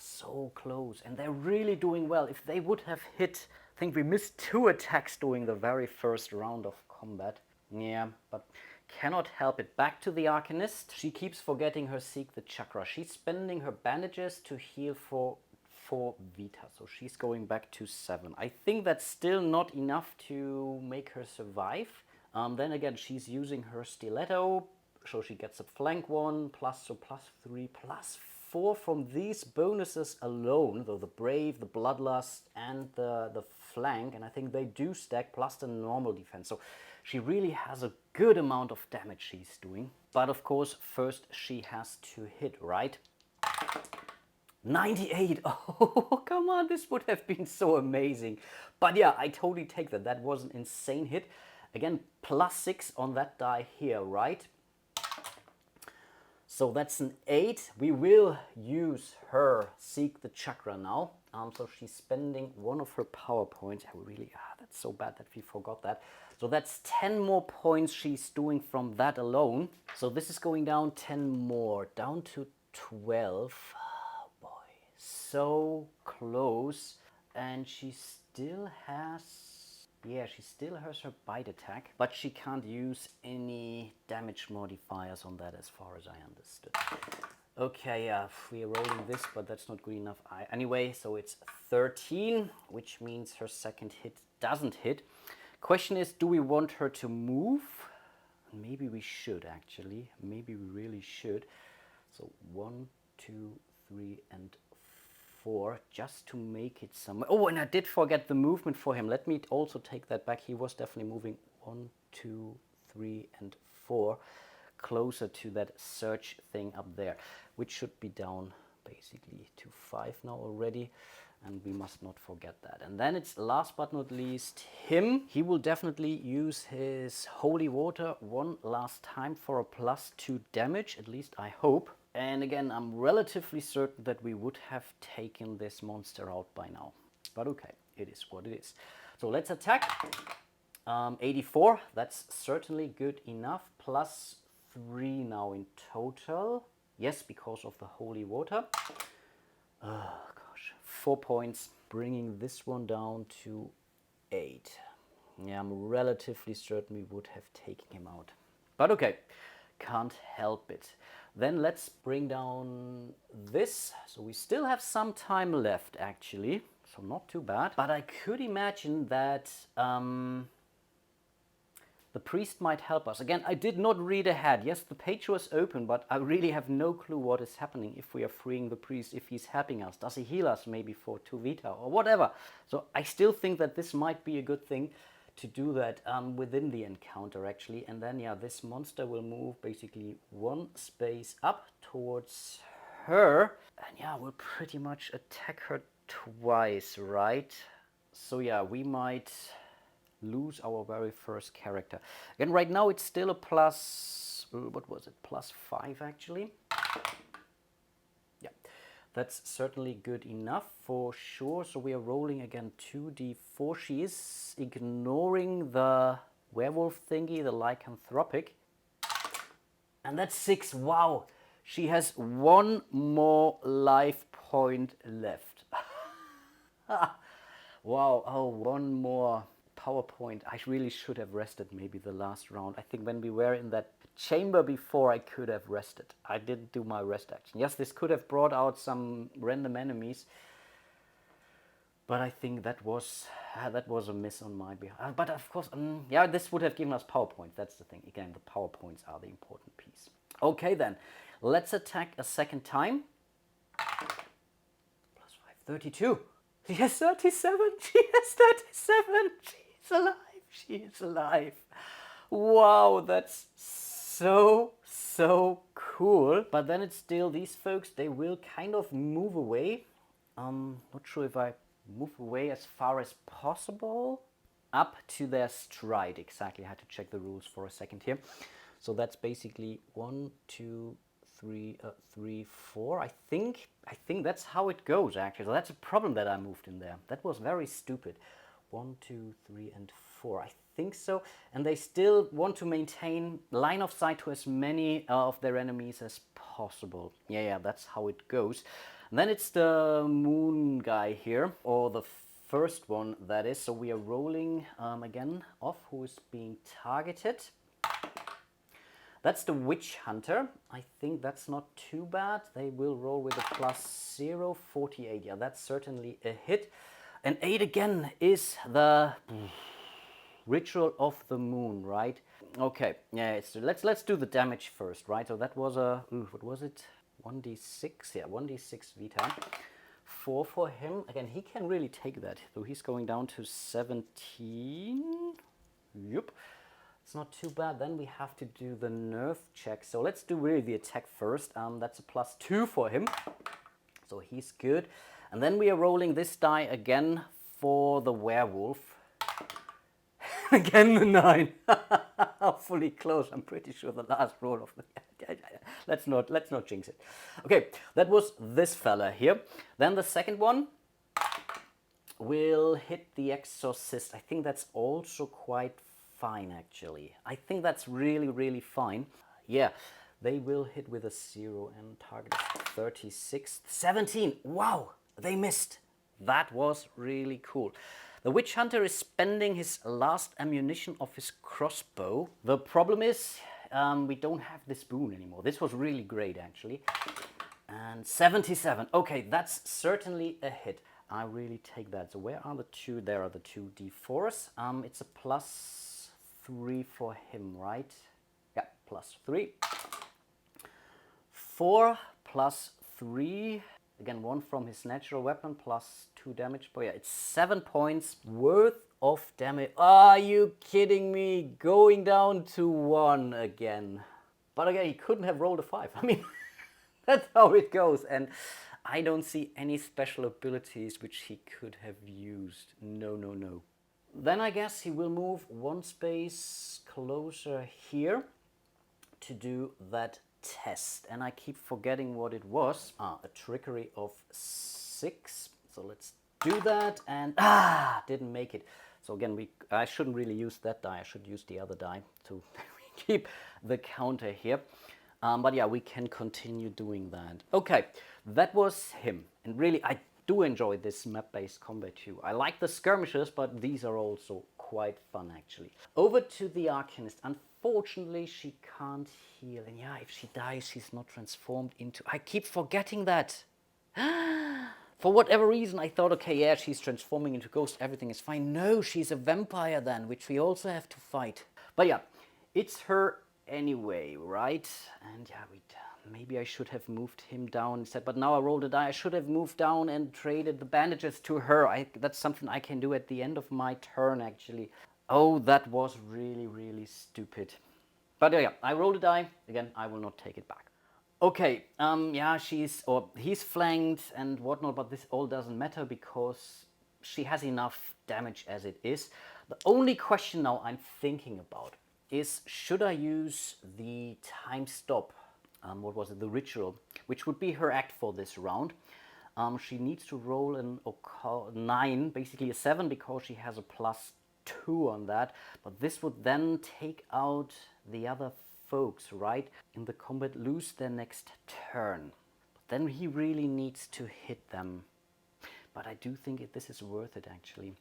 So close, and they're really doing well. If they would have hit, I think we missed 2 attacks during the very first round of combat. Yeah, but cannot help it. Back to the Arcanist. She keeps forgetting her Seek the Chakra. She's spending her bandages to heal for 4 Vita, so she's going back to 7. I think that's still not enough to make her survive. Then again, she's using her stiletto, so she gets a flank 1, so +3, +4 from these bonuses alone, though the Brave, the Bloodlust, and the flank, and I think they do stack, plus the normal defense. So she really has a good amount of damage she's doing. But of course, first she has to hit, right? 98! Oh, come on, this would have been so amazing. But yeah, I totally take that. That was an insane hit. Again, +6 on that die here, right? So that's an 8. We will use her Seek the Chakra now. So she's spending 1 of her power points. That's so bad that we forgot that. So that's 10 more points she's doing from that alone. So this is going down 10 more, down to 12. Oh boy, so close. And she still has... Yeah, she still has her bite attack, but she can't use any damage modifiers on that as far as I understood. Okay, we are rolling this, but that's not good enough. Anyway, so it's 13, which means her second hit doesn't hit. Question is, do we want her to move? Maybe we should, actually. Maybe we really should. So 1, 2, 3, and 4, just to make it somewhere. Oh, and I did forget the movement for him. Let me also take that back. He was definitely moving 1, 2, 3, and 4 closer to that search thing up there, which should be down basically to 5 now already. And we must not forget that. And then it's last but not least him. He will definitely use his holy water 1 last time for a +2 damage, at least I hope. And again, I'm relatively certain that we would have taken this monster out by now. But okay, it is what it is. So let's attack. 84, that's certainly good enough. +3 now in total. Yes, because of the holy water. Oh gosh, 4 points, bringing this one down to 8. Yeah, I'm relatively certain we would have taken him out. But okay, can't help it. Then let's bring down this. So we still have some time left, actually. So not too bad. But I could imagine that the priest might help us. Again, I did not read ahead. Yes, the page was open, but I really have no clue what is happening if we are freeing the priest, if he's helping us. Does he heal us maybe for 2 vita or whatever? So I still think that this might be a good thing to do that within the encounter, actually. And then, yeah, this monster will move basically 1 space up towards her. And yeah, we'll pretty much attack her twice, right? So yeah, we might lose our very first character. Again, right now it's still a plus, what was it, +5 actually. Yeah, that's certainly good enough for sure. So we are rolling again 2d4. She is ignoring the werewolf thingy, the lycanthropic. And that's 6, wow. She has 1 more life point left. Wow, oh, 1 more PowerPoint. I really should have rested maybe the last round. I think when we were in that chamber before, I could have rested. I didn't do my rest action. Yes, this could have brought out some random enemies, but I think that was a miss on my behalf. But of course, yeah, this would have given us PowerPoint. That's the thing. Again, the PowerPoints are the important piece. Okay, then let's attack a second time. +5, 32. She has 37. She has 37. She's alive. She is alive. Wow, that's so cool. But then it's still these folks, they will kind of move away. Not sure if I move away as far as possible. Up to their stride. Exactly. I had to check the rules for a second here. So that's basically 1, 2, 3, 4. I think that's how it goes, actually. So that's a problem that I moved in there. That was very stupid. 1, 2, 3, and 4. I think so. And they still want to maintain line of sight to as many of their enemies as possible. Yeah, that's how it goes. And then it's the moon guy here, or the first one, that is. So we are rolling again off who is being targeted. That's the witch hunter. I think that's not too bad. They will roll with a +0, 48. Yeah, that's certainly a hit. And 8 again is the ritual of the moon, right? Okay, yeah, let's do the damage first, right? So that was a, what was it? 1d6, yeah, 1d6 vita. 4 for him. Again, he can really take that. So he's going down to 17. Yep. It's not too bad. Then we have to do the nerf check. So let's do really the attack first. That's a +2 for him. So he's good. And then we are rolling this die again for the werewolf. Again the 9. Fully close. I'm pretty sure the last roll of the... let's not jinx it. Okay, that was this fella here. Then the second one will hit the exorcist. I think that's also quite fine, actually. I think that's really fine. Yeah, they will hit with a 0 and target 36. 17. Wow, they missed. That was really cool. The witch hunter is spending his last ammunition of his crossbow. The problem is we don't have this boon anymore. This was really great, actually. And 77. Okay, that's certainly a hit. I really take that. So where are the 2? There are the 2 d4s. It's a +3 for him, right? Yeah, +3. 4 +3. Again, 1 from his natural weapon, +2 damage. But yeah, it's 7 points worth of damage. Are you kidding me? Going down to 1 again. But again, he couldn't have rolled a 5. I mean, that's how it goes. And I don't see any special abilities which he could have used. No. Then I guess he will move 1 space closer here to do that test. And I keep forgetting what it was. A trickery of 6. So let's do that. And didn't make it. So again, I shouldn't really use that die. I should use the other die to keep the counter here. But yeah, we can continue doing that. Okay, that was him. And really, I do enjoy this map-based combat too. I like the skirmishes, but these are also quite fun actually. Over to the Arcanist. Unfortunately, she can't heal. And yeah, if she dies, she's not transformed into... I keep forgetting that. For whatever reason, I thought, okay, yeah, she's transforming into ghost, everything is fine. No, she's a vampire then, which we also have to fight. But yeah, it's her anyway, right? And yeah, maybe I should have moved him down instead, but now I rolled a die. I should have moved down and traded the bandages to her. That's something I can do at the end of my turn, actually. Oh, that was really, really stupid. But yeah, I rolled a die. Again, I will not take it back. Okay, yeah, he's flanked and whatnot, but this all doesn't matter because she has enough damage as it is. The only question now I'm thinking about is, should I use the time stop? What was it? The ritual, which would be her act for this round. She needs to roll an 9, basically a 7, because she has a +2 on that. But this would then take out the other folks, right? In the combat, lose their next turn. But then he really needs to hit them. But I do think this is worth it, actually.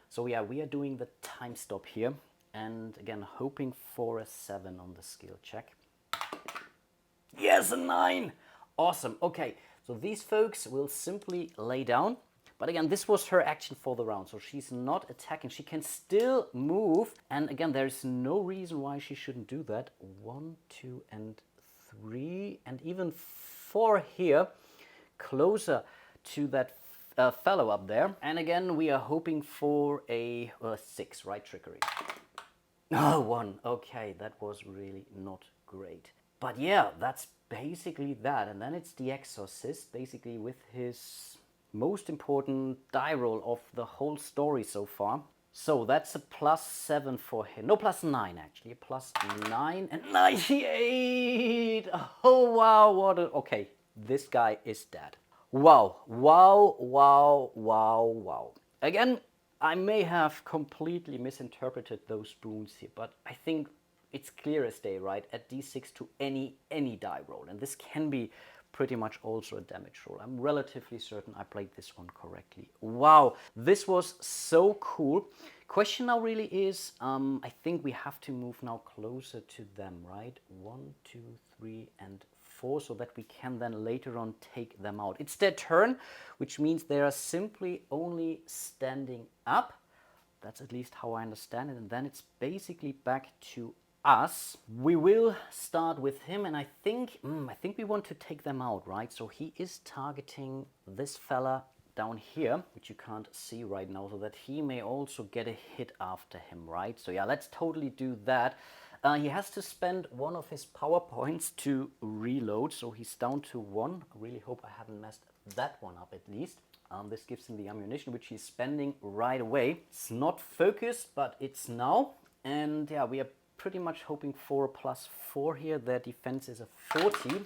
So yeah, we are doing the time stop here. And again, hoping for a 7 on the skill check. Yes, a 9! Awesome. Okay, so these folks will simply lay down. But again, this was her action for the round, so she's not attacking. She can still move. And again, there's no reason why she shouldn't do that. 1, 2, and 3, and even 4 here, closer to that fellow up there. And again, we are hoping for a 6, right? Trickery. Oh, 1. Okay, that was really not great. But yeah, that's basically that. And then it's the Exorcist, basically with his most important die roll of the whole story so far. So that's a +7 for him. No, +9 actually. A +9 and 98. Oh, wow. Okay, this guy is dead. Wow, wow, wow, wow, wow. Again, I may have completely misinterpreted those boons here, but I think it's clear as day, right? At d6 to any die roll. And this can be pretty much also a damage roll. I'm relatively certain I played this one correctly. Wow, this was so cool. Question now really is, I think we have to move now closer to them, right? 1, 2, 3, and 4, so that we can then later on take them out. It's their turn, which means they are simply only standing up. That's at least how I understand it. And then it's basically back to us. We will start with him, and I think we want to take them out, right? So he is targeting this fella down here, which you can't see right now, so that he may also get a hit after him, right? So yeah, let's totally do that. He has to spend one of his power points to reload, so he's down to 1. I really hope I haven't messed that one up at least. This gives him the ammunition, which he's spending right away. It's not focused, but it's now. And yeah, we are pretty much hoping for a +4 here. Their defense is a 40.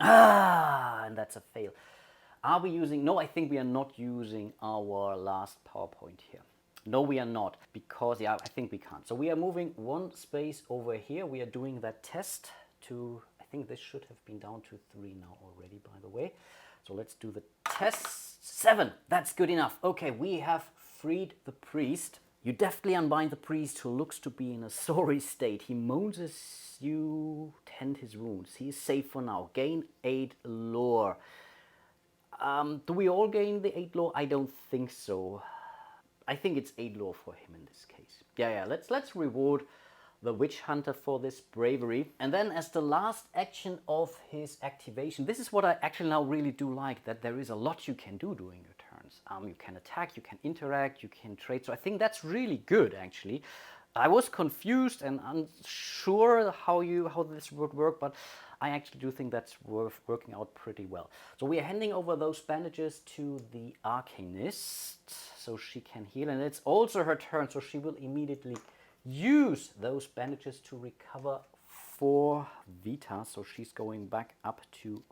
And that's a fail. Are we using... No, I think we are not using our last PowerPoint here. No, we are not, because, yeah, I think we can't. So we are moving 1 space over here. We are doing that test to... I think this should have been down to 3 now already, by the way. So let's do the test. 7, that's good enough. Okay, we have freed the priest. You deftly unbind the priest, who looks to be in a sorry state. He moans as you tend his wounds. He is safe for now. Gain 8 lore. Do we all gain the 8 lore? I don't think so. I think it's 8 lore for him in this case. Yeah, let's reward the witch hunter for this bravery. And then as the last action of his activation, this is what I actually now really do like, that there is a lot you can do during your turns. You can attack, you can interact, you can trade. So I think that's really good, actually. I was confused and unsure how this would work, but I actually do think that's working out pretty well. So we are handing over those bandages to the Arcanist so she can heal. And it's also her turn, so she will immediately use those bandages to recover 4 Vita. So she's going back up to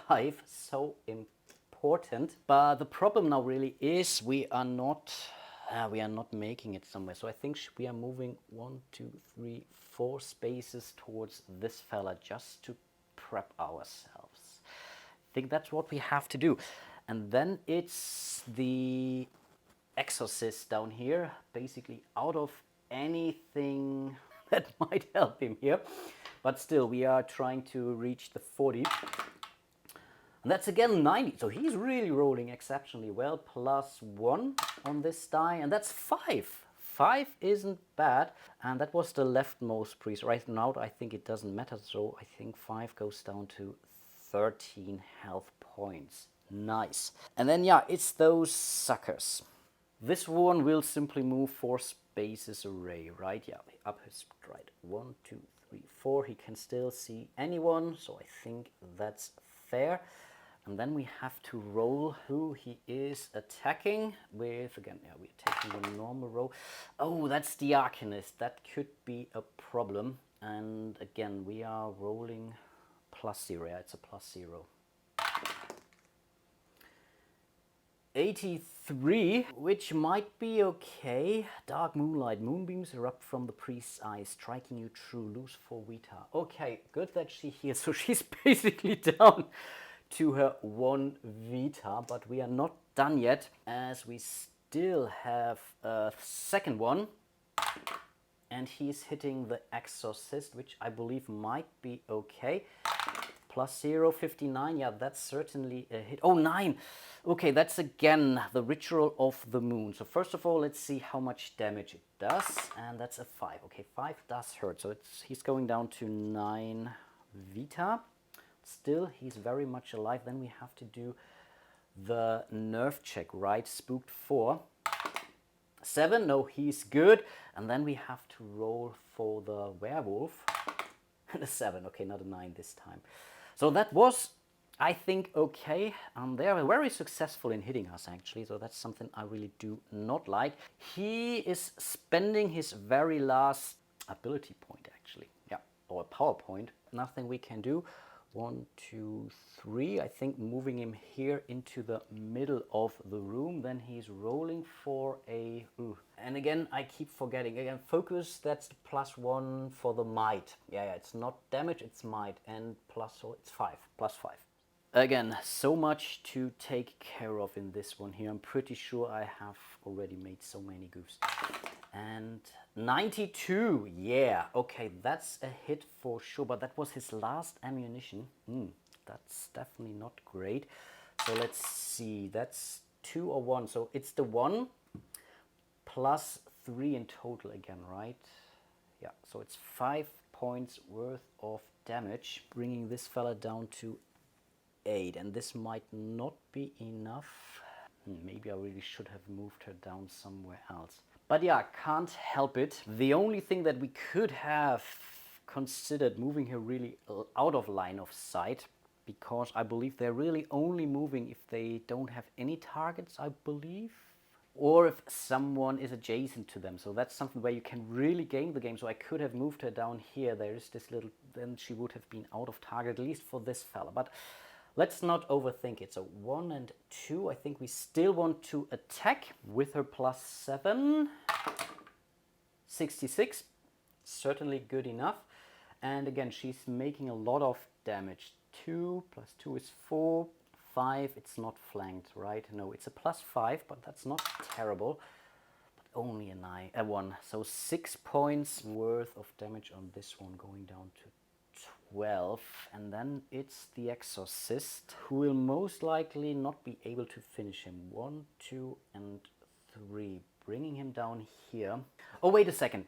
5. So important. But the problem now really is we are not making it somewhere. So I think we are moving 1, 2, 3, 4 spaces towards this fella just to prep ourselves. I think that's what we have to do. And then it's the Exorcist down here, basically out of anything that might help him here. But still, we are trying to reach the 40. And that's again 90. So he's really rolling exceptionally well. +1 on this die. And that's 5. 5 isn't bad. And that was the leftmost priest. Right now, I think it doesn't matter. So I think 5 goes down to 13 health points. Nice. And then, yeah, it's those suckers. This one will simply move 4 spaces array, right? Yeah, up his stride. 1, 2, 3, 4. He can still see anyone. So I think that's fair. And then we have to roll who he is attacking with. Again, yeah, we're taking the normal roll. Oh, that's the Arcanist. That could be a problem. And again, we are rolling +0. Yeah, it's a +0. 83, which might be okay. Dark moonlight. Moonbeams erupt from the priest's eyes, striking you true. Lose 4 vita. Okay, good that she heals. So she's basically down to her 1 vita, but we are not done yet, as we still have a second one, and he's hitting the Exorcist, which I believe might be okay. +0, 59, yeah, that's certainly a hit. Oh, 9! Okay, that's again the Ritual of the Moon. So first of all, let's see how much damage it does, and that's a 5. Okay, 5 does hurt, so he's going down to 9 vita. Still, he's very much alive. Then we have to do the nerve check, right? Spooked 4. 7, no, he's good. And then we have to roll for the werewolf. And a 7, okay, not a 9 this time. So that was, I think, okay. They are very successful in hitting us, actually. So that's something I really do not like. He is spending his very last ability point, actually. Yeah, or a power point. Nothing we can do. 1, 2, 3. I think moving him here into the middle of the room. Then he's rolling for a... And again, I keep forgetting. Again, focus, that's the +1 for the might. Yeah, it's not damage, it's might. And so it's 5, +5. Again, so much to take care of in this one here. I'm pretty sure I have already made so many goofs. And 92, yeah, okay, that's a hit for sure, but that was his last ammunition. That's definitely not great. So let's see, that's 2 or 1, so it's the 1 +3 in total again, right? Yeah, so it's 5 points worth of damage, bringing this fella down to 8, and this might not be enough. Maybe I really should have moved her down somewhere else. But yeah, can't help it. The only thing that we could have considered moving her really out of line of sight, because I believe they're really only moving if they don't have any targets, I believe. Or if someone is adjacent to them. So that's something where you can really game the game. So I could have moved her down here. There is this little, then she would have been out of target, at least for this fella. But let's not overthink it. So 1 and 2, I think we still want to attack with her +7. 66, certainly good enough. And again, she's making a lot of damage. 2 + 2 is 4. 5, it's not flanked, right? No, it's a +5, but that's not terrible. But only a 1. So 6 points worth of damage on this one, going down to 12, and then it's the Exorcist, who will most likely not be able to finish him. 1, 2, and 3, bringing him down here. Oh, wait a second.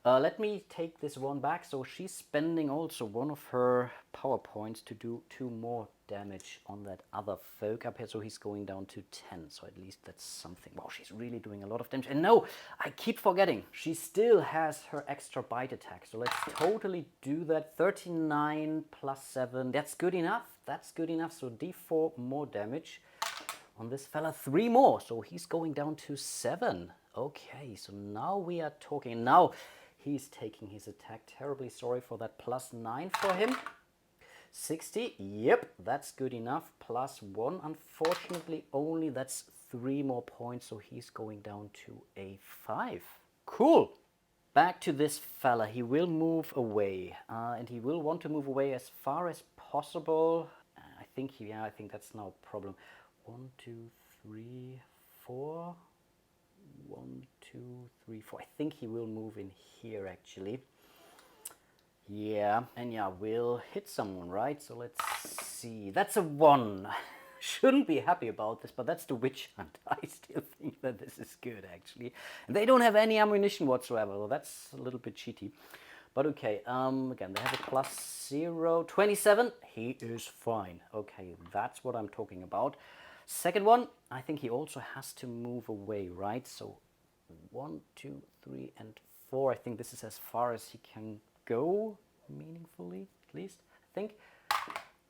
Let me take this one back. So she's spending also one of her power points to do 2 more damage on that other folk up here. So he's going down to 10. So at least that's something. Wow, she's really doing a lot of damage. And no, I keep forgetting. She still has her extra bite attack. So let's totally do that. 39 + 7. That's good enough. That's good enough. So D4 more damage on this fella. 3 more. So he's going down to 7. Okay, so now we are talking. Now he's taking his attack. Terribly sorry for that. +9 for him. 60. Yep, that's good enough. +1. Unfortunately, only that's 3 more points. So he's going down to a 5. Cool. Back to this fella. He will move away. And he will want to move away as far as possible. I think that's no problem. 1, 2, 3, 4. 1, 2, 3, 4. I think he will move in here actually. Yeah, and yeah, we'll hit someone, right? So let's see. That's a 1. Shouldn't be happy about this, but that's the witch hunt. I still think that this is good actually. And they don't have any ammunition whatsoever, so that's a little bit cheaty. But okay, again, they have a +0. 27, he is fine. Okay, that's what I'm talking about. Second one, I think he also has to move away, right? So 1, 2, 3, and 4. I think this is as far as he can go, meaningfully, at least, I think.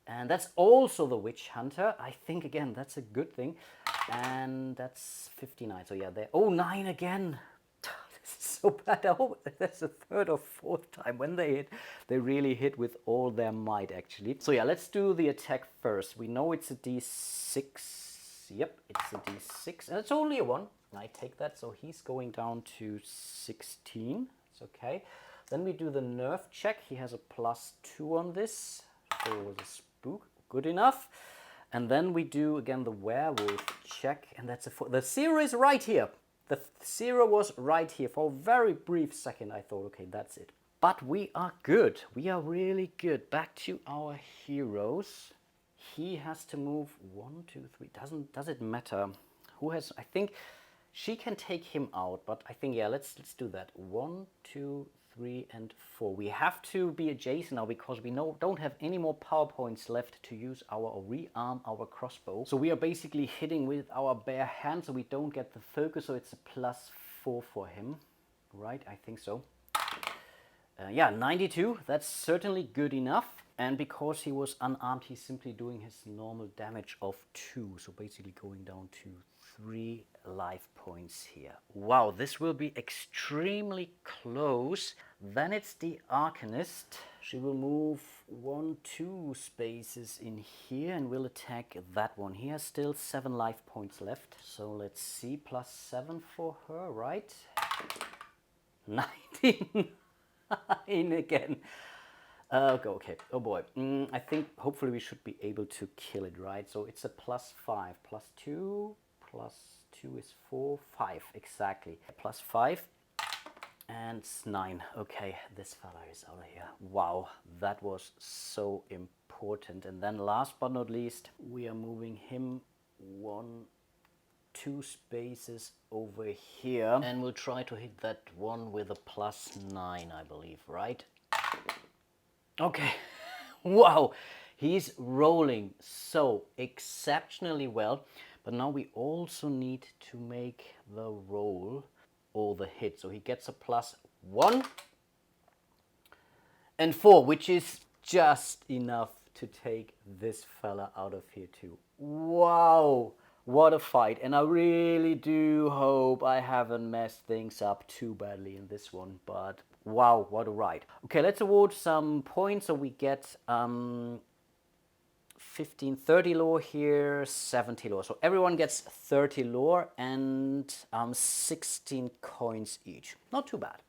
And that's also the witch hunter. I think, again, that's a good thing. And that's 59. So yeah, they're... Oh, 9 again. This is so bad. I hope that's the third or fourth time when they hit. They really hit with all their might, actually. So yeah, let's do the attack first. We know it's a D6. Yep, it's a D6. And it's only a 1. I take that. So he's going down to 16. It's okay. Then we do the nerve check. He has a +2 on this for the spook. Good enough. And then we do again the werewolf check, and that's a 4. The 0 is right here. The 0 was right here. For a very brief second I thought, okay, that's it. But we are good. We are really good. Back to our heroes. He has to move 1, 2, 3. Does it matter? Who has? I think she can take him out, but I think, yeah, let's do that. 1, 2, 3, and 4. We have to be adjacent now because we don't have any more power points left to use or rearm our crossbow. So we are basically hitting with our bare hand, so we don't get the focus. So it's a +4 for him, right? I think so. Yeah, 92. That's certainly good enough. And because he was unarmed, he's simply doing his normal damage of 2. So basically going down to 3 life points here. Wow, this will be extremely close. Then it's the Arcanist. She will move 1, 2 spaces in here and will attack that one. He has still 7 life points left. So let's see, +7 for her, right? 99 again. Okay. Oh boy. I think hopefully we should be able to kill it, right? So it's a +5. +2. +2 is 4. 5, exactly. +5. And it's 9. Okay, this fella is out of here. Wow, that was so important. And then last but not least, we are moving him 1, 2 spaces over here. And we'll try to hit that one with a +9, I believe, right? Okay, wow, he's rolling so exceptionally well. But now we also need to make the roll or the hit. So he gets a +1 and 4, which is just enough to take this fella out of here too. Wow, what a fight. And I really do hope I haven't messed things up too badly in this one, but wow, what a ride. Okay, let's award some points. So we get 15, 30 lore here, 70 lore. So everyone gets 30 lore and 16 coins each. Not too bad.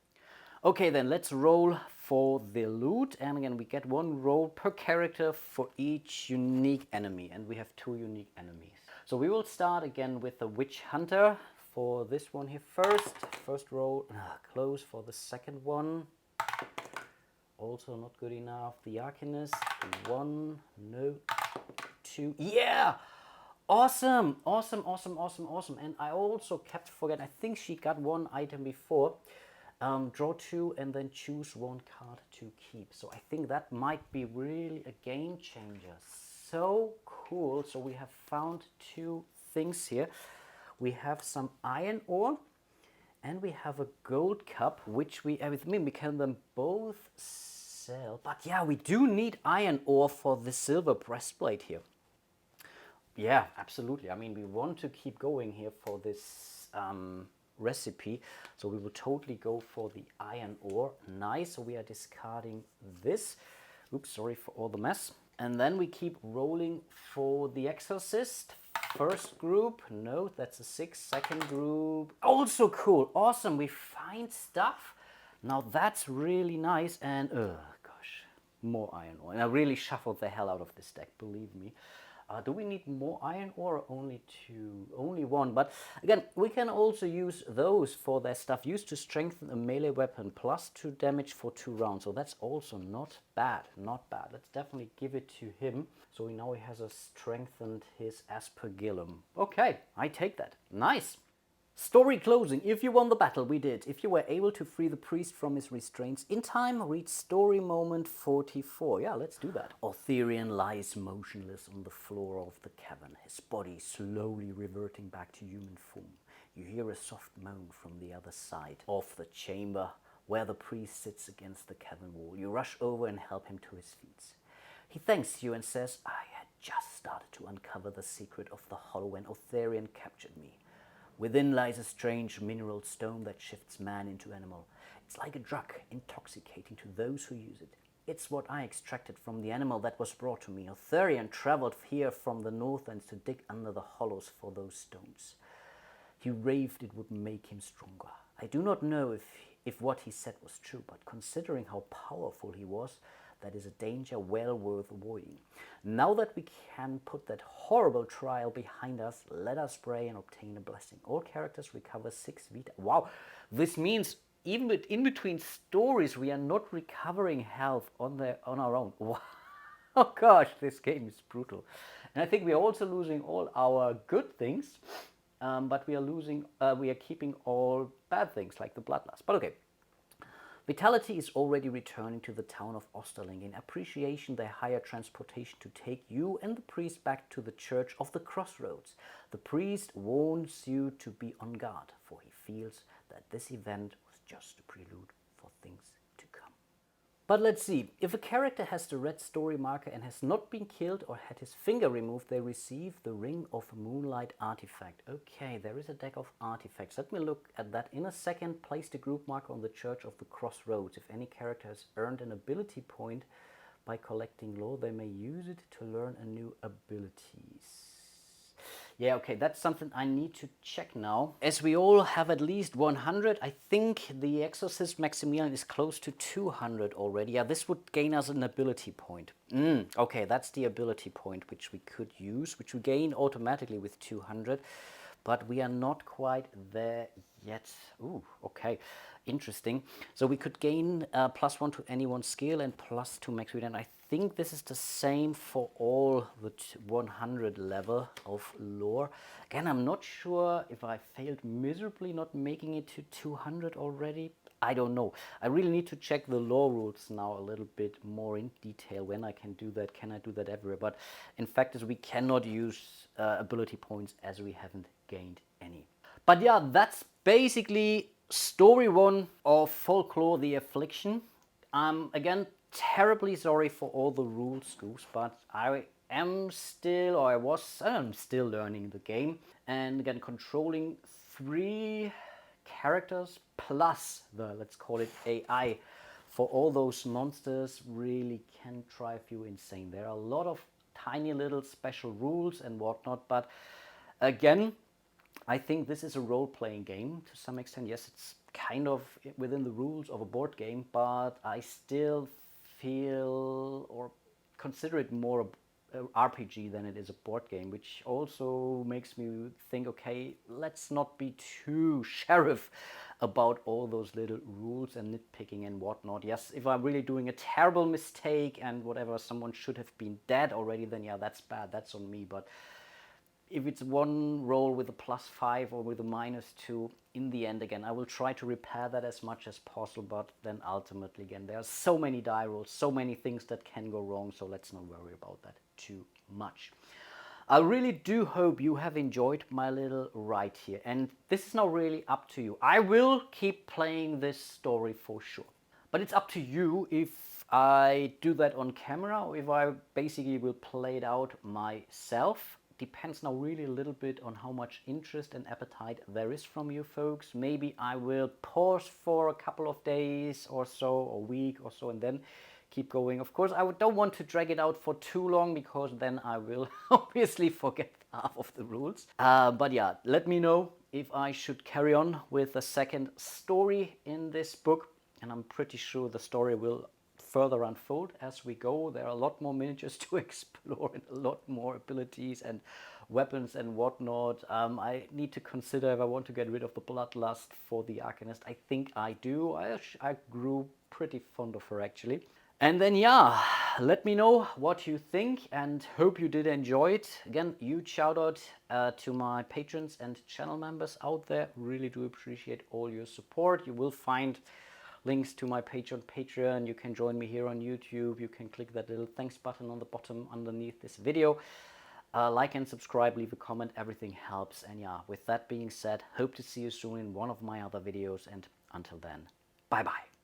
Okay, then let's roll for the loot. And again, we get 1 roll per character for each unique enemy. And we have 2 unique enemies. So we will start again with the Witch Hunter for this one here first. First roll, close for the second one. Also not good enough. The Arcanist, 1, no, 2. Yeah! Awesome! Awesome, awesome, awesome, awesome. And I also kept forgetting, I think she got 1 item before. Draw 2 and then choose 1 card to keep. So I think that might be really a game changer. So cool. So we have found 2 things here. We have some iron ore and we have a gold cup, which we can them both sell. But yeah, we do need iron ore for the silver breastplate here. Yeah, absolutely. I mean, we want to keep going here for this recipe. So we will totally go for the iron ore. Nice. So we are discarding this. Oops, sorry for all the mess. And then we keep rolling for the exorcist. First group, no, that's a 6. Second group, also cool, awesome. We find stuff. Now that's really nice. And gosh, more iron ore. And I really shuffled the hell out of this deck, believe me. Do we need more iron ore? Only two, only one. But again, we can also use those for their stuff. Used to strengthen a melee weapon, plus 2 damage for 2 rounds. So that's also not bad, not bad. Let's definitely give it to him. So now he has strengthened his aspergillum. Okay, I take that. Nice. Story closing. If you won the battle, we did. If you were able to free the priest from his restraints in time, read story moment 44. Yeah, let's do that. Autherian lies motionless on the floor of the cavern, his body slowly reverting back to human form. You hear a soft moan from the other side of the chamber where the priest sits against the cavern wall. You rush over and help him to his feet. He thanks you and says, I had just started to uncover the secret of the hollow when Autherian captured me. Within lies a strange mineral stone that shifts man into animal. It's like a drug, intoxicating to those who use it. It's what I extracted from the animal that was brought to me. Autherian traveled here from the Northlands to dig under the hollows for those stones. He raved it would make him stronger. I do not know if what he said was true, but considering how powerful he was, that is a danger well worth avoiding. Now that we can put that horrible trial behind us, let us pray and obtain a blessing. All characters recover 6 vita. Wow, this means even in between stories, we are not recovering health on our own. Wow. Oh gosh, this game is brutal. And I think we are also losing all our good things, but we are keeping all bad things like the bloodlust. But okay. Vitality is already returning to the town of Osterling. In appreciation, they hire transportation to take you and the priest back to the church of the crossroads. The priest warns you to be on guard, for he feels that this event was just a prelude for things to come. But let's see, if a character has the red story marker and has not been killed or had his finger removed, they receive the Ring of Moonlight artifact. Okay, there is a deck of artifacts. Let me look at that in a second. Place the group marker on the Church of the Crossroads. If any character has earned an ability point by collecting lore, they may use it to learn a new abilities. Yeah, okay, that's something I need to check now. As we all have at least 100, I think the Exorcist Maximilian is close to 200 already. Yeah, this would gain us an ability point. Okay, that's the ability point which we could use, which we gain automatically with 200. But we are not quite there yet. Ooh, okay, interesting. So we could gain +1 to anyone's skill and +2 max speed. And I think this is the same for all the 100 level of lore. Again, I'm not sure if I failed miserably not making it to 200 already. I don't know. I really need to check the lore rules now a little bit more in detail when I can do that. Can I do that everywhere? But in fact, we cannot use ability points as we haven't gained any. But yeah, that's basically story 1 of Folklore, the Affliction. Again, terribly sorry for all the rules, goofs, but I am still, or I'm still learning the game. And again, controlling 3 characters plus the, let's call it AI, for all those monsters really can drive you insane. There are a lot of tiny little special rules and whatnot, but again, I think this is a role-playing game to some extent. Yes, it's kind of within the rules of a board game, but I still feel or consider it more a RPG than it is a board game, which also makes me think, okay, let's not be too sheriff about all those little rules and nitpicking and whatnot. Yes, if I'm really doing a terrible mistake and whatever, someone should have been dead already, then yeah, that's bad, that's on me. But if it's one roll with a +5 or with a -2, in the end, again, I will try to repair that as much as possible, but then ultimately, again, there are so many die rolls, so many things that can go wrong, so let's not worry about that too much. I really do hope you have enjoyed my little ride here, and this is now really up to you. I will keep playing this story for sure, but it's up to you if I do that on camera or if I basically will play it out myself. Depends now really a little bit on how much interest and appetite there is from you folks. Maybe I will pause for a couple of days or so, or a week or so, and then keep going. Of course, I don't want to drag it out for too long, because then I will obviously forget half of the rules. But yeah, let me know if I should carry on with the second story in this book, and I'm pretty sure the story will further unfold as we go. There are a lot more miniatures to explore and a lot more abilities and weapons and whatnot. I need to consider if I want to get rid of the Bloodlust for the Arcanist. I think I do. I grew pretty fond of her actually. And then yeah, let me know what you think and hope you did enjoy it. Again, huge shout out to my patrons and channel members out there. Really do appreciate all your support. You will find links to my page on Patreon. You can join me here on YouTube. You can click that little thanks button on the bottom underneath this video. Like and subscribe, leave a comment, everything helps. And yeah, with that being said, hope to see you soon in one of my other videos. And until then, bye bye.